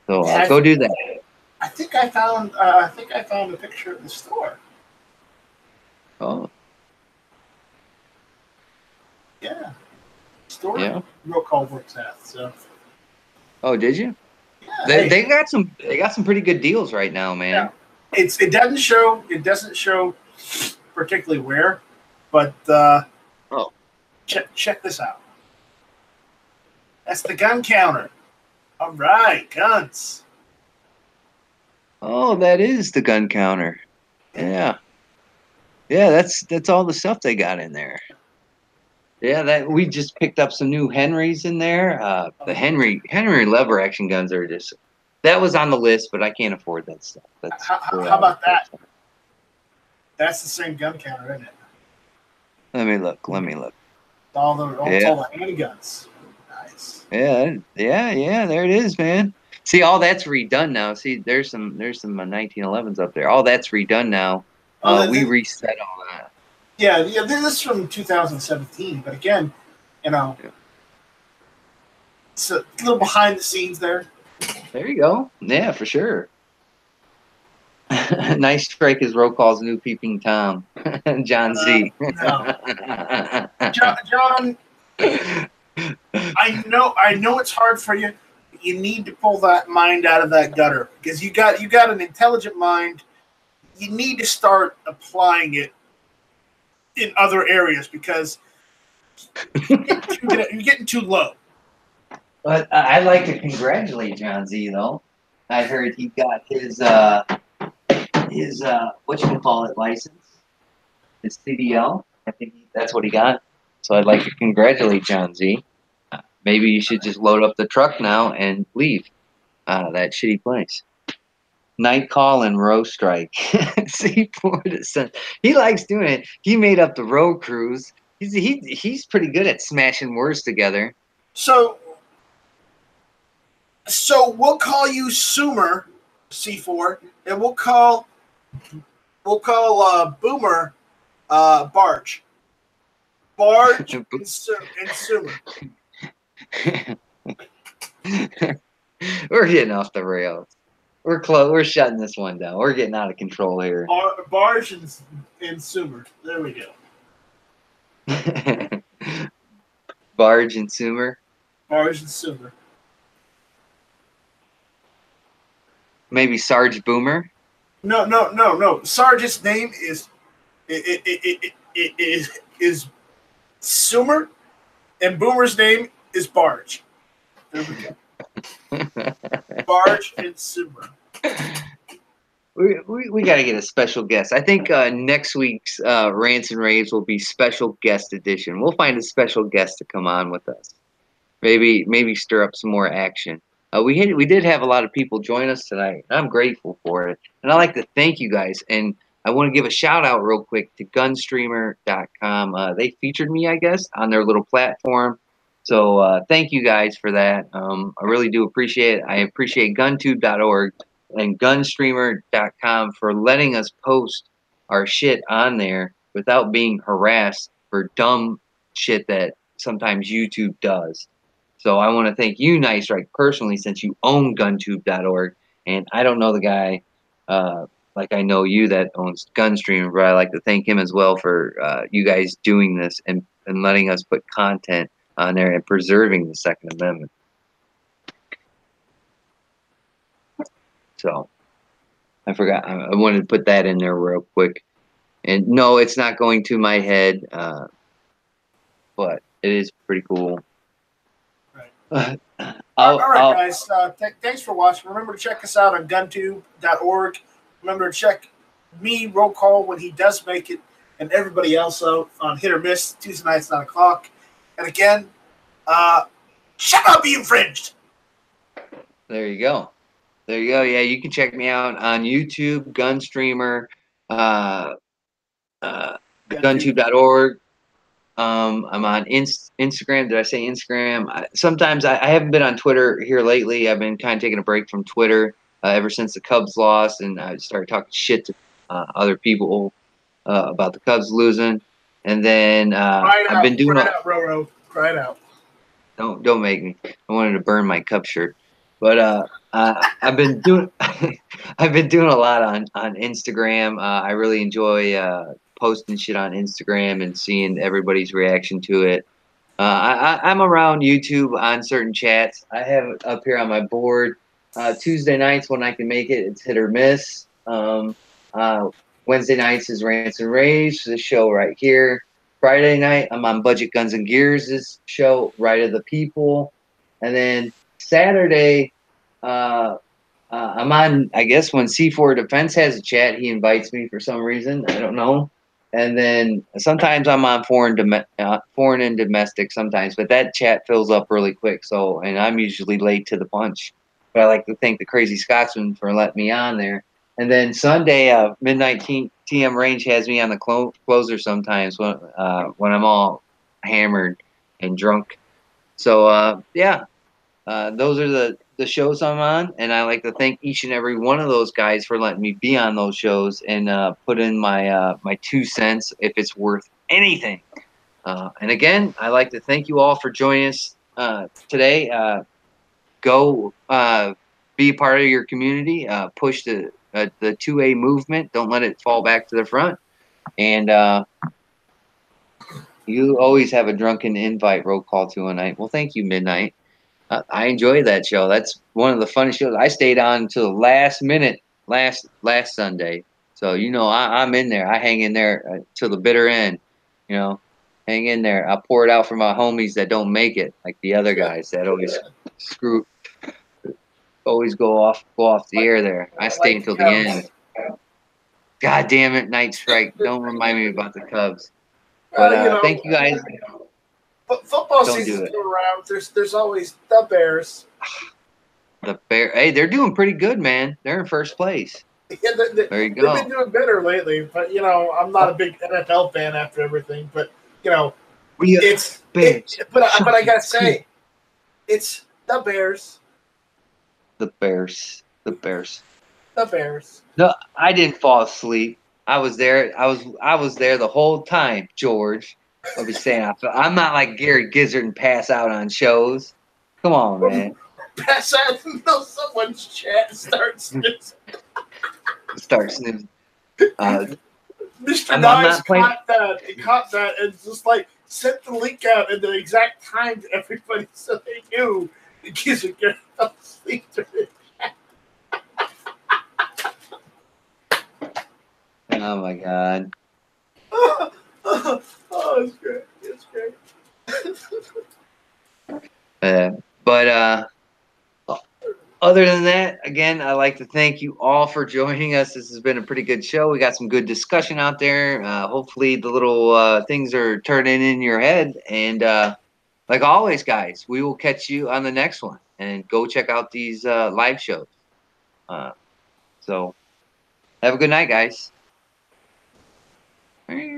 So go do that. I think I found a picture of the store. Oh, Yeah, store. yeah. Roll call works at. So Oh, did you? yeah, They got some pretty good deals right now, man. yeah. It doesn't show particularly where, but Oh. check this out. That's the gun counter. All right, guns. Oh, that is the gun counter. Yeah. Yeah, that's all the stuff they got in there. Yeah, that we just picked up some new Henrys in there. The Henry lever action guns are just that was on the list, but I can't afford that stuff. That's How about that? That's the same gun counter, isn't it? Let me look. All the handguns. Nice. Yeah, there it is, man. See, all that's redone now. See, there's some 1911s up there. All that's redone now. We reset all that. Yeah, this is from 2017, but again, Yeah. it's a little behind the scenes there. There you go. Yeah, for sure. Nice strike is roll call's new peeping Tom, John Z. No. John, I know it's hard for you. But you need to pull that mind out of that gutter because you got an intelligent mind. You need to start applying it in other areas because you're getting too low. But I'd like to congratulate John Z though. I heard he got his whatchamacallit license, his CDL. I think that's what he got. So I'd like to congratulate John Z. Maybe you should just load up the truck now and leave out of that shitty place. Night call and row strike. C4 he likes doing it. He made up the row crews. He's pretty good at smashing words together. So we'll call you Sumer C4, and we'll call Boomer Barge. Barge and Sumer. We're getting off the rails. We're close. We're shutting this one down. We're getting out of control here. Barge and Sumer. There we go. Barge and Sumer. Barge and Sumer. Maybe Sarge Boomer. No. Sarge's name is Sumer, and Boomer's name is Barge. There we go. Barge and Sumer. We got to get a special guest. I think next week's Rants and Raves will be special guest edition. We'll find a special guest to come on with us. Maybe stir up some more action. We did have a lot of people join us tonight. I'm grateful for it, and I'd like to thank you guys. And I want to give a shout out real quick to Gunstreamer.com. They featured me, I guess, on their little platform. So thank you guys for that. I really do appreciate it. I appreciate GunTube.org and Gunstreamer.com for letting us post our shit on there without being harassed for dumb shit that sometimes YouTube does. So I want to thank you, Nice Strike, personally, since you own GunTube.org. And I don't know the guy like I know you that owns Gunstreamer, but I like to thank him as well for you guys doing this and letting us put content on there and preserving the Second Amendment. So I forgot. I wanted to put that in there real quick. And no, it's not going to my head, but it is pretty cool. Right. All right, guys. Thanks for watching. Remember to check us out on GunTube.org. Remember to check me, Roll Call, when he does make it, and everybody else out on Hit or Miss, Tuesday nights, 9 o'clock. And again, shut up, be infringed. There you go. There you go. Yeah, you can check me out on YouTube, Gunstreamer, GunTube.org. I'm on Instagram. Did I say Instagram? Sometimes I haven't been on Twitter here lately. I've been kind of taking a break from Twitter ever since the Cubs lost, and I started talking shit to other people about the Cubs losing. And then I've been doing. Cry it out, Roro. Cry it out. Don't make me. I wanted to burn my Cub shirt. But I've been doing I've been doing a lot on Instagram. I really enjoy posting shit on Instagram and seeing everybody's reaction to it. I'm around YouTube on certain chats. I have it up here on my board. Tuesday nights when I can make it, it's hit or miss. Wednesday nights is Rants and Rage, the show right here. Friday night, I'm on Budget Guns and Gears, this show, Right of the People. And then Saturday, I'm on, I guess, when C4 Defense has a chat, he invites me for some reason. I don't know. And then sometimes I'm on foreign and domestic sometimes, but that chat fills up really quick. So, and I'm usually late to the punch. But I like to thank the Crazy Scotsman for letting me on there. And then Sunday, midnight TM Range has me on the closer sometimes when I'm all hammered and drunk. So yeah, those are the shows I'm on, and I like to thank each and every one of those guys for letting me be on those shows and put in my my 2 cents if it's worth anything. And again, I like to thank you all for joining us today. Go be a part of your community. Push the 2A movement. Don't let it fall back to the front. And you always have a drunken invite roll call to a night. Well, thank you, Midnight. I enjoy that show. That's one of the funnest shows. I stayed on until the last minute last Sunday. So I'm in there. I hang in there till the bitter end. Hang in there. I pour it out for my homies that don't make it, like the other guys that always go off the air there. I stay until the end. God damn it, Night Strike. Don't remind me about the Cubs. But thank you guys. But football season's still around. There's always the Bears. The Bears. Hey, they're doing pretty good, man. They're in first place. Yeah, there you go. They've been doing better lately, but I'm not a big NFL fan after everything. But it's Bears. But I gotta say, it's the Bears. The Bears. The Bears. The Bears. No, I didn't fall asleep. I was there. I was there the whole time, George. I'll be saying I'm not like Gary Gizzard and pass out on shows. Come on, man. Pass out until someone's chat starts snoozing. Mr. Nice caught that. He caught that and just like sent the link out at the exact time to everybody so they knew the Gizzard fell asleep during the chat. Oh my God. Oh, it's great. It's great. But other than that, again, I'd like to thank you all for joining us. This has been a pretty good show. We got some good discussion out there. Hopefully the little things are turning in your head. And like always, guys, we will catch you on the next one. And go check out these live shows. So have a good night, guys.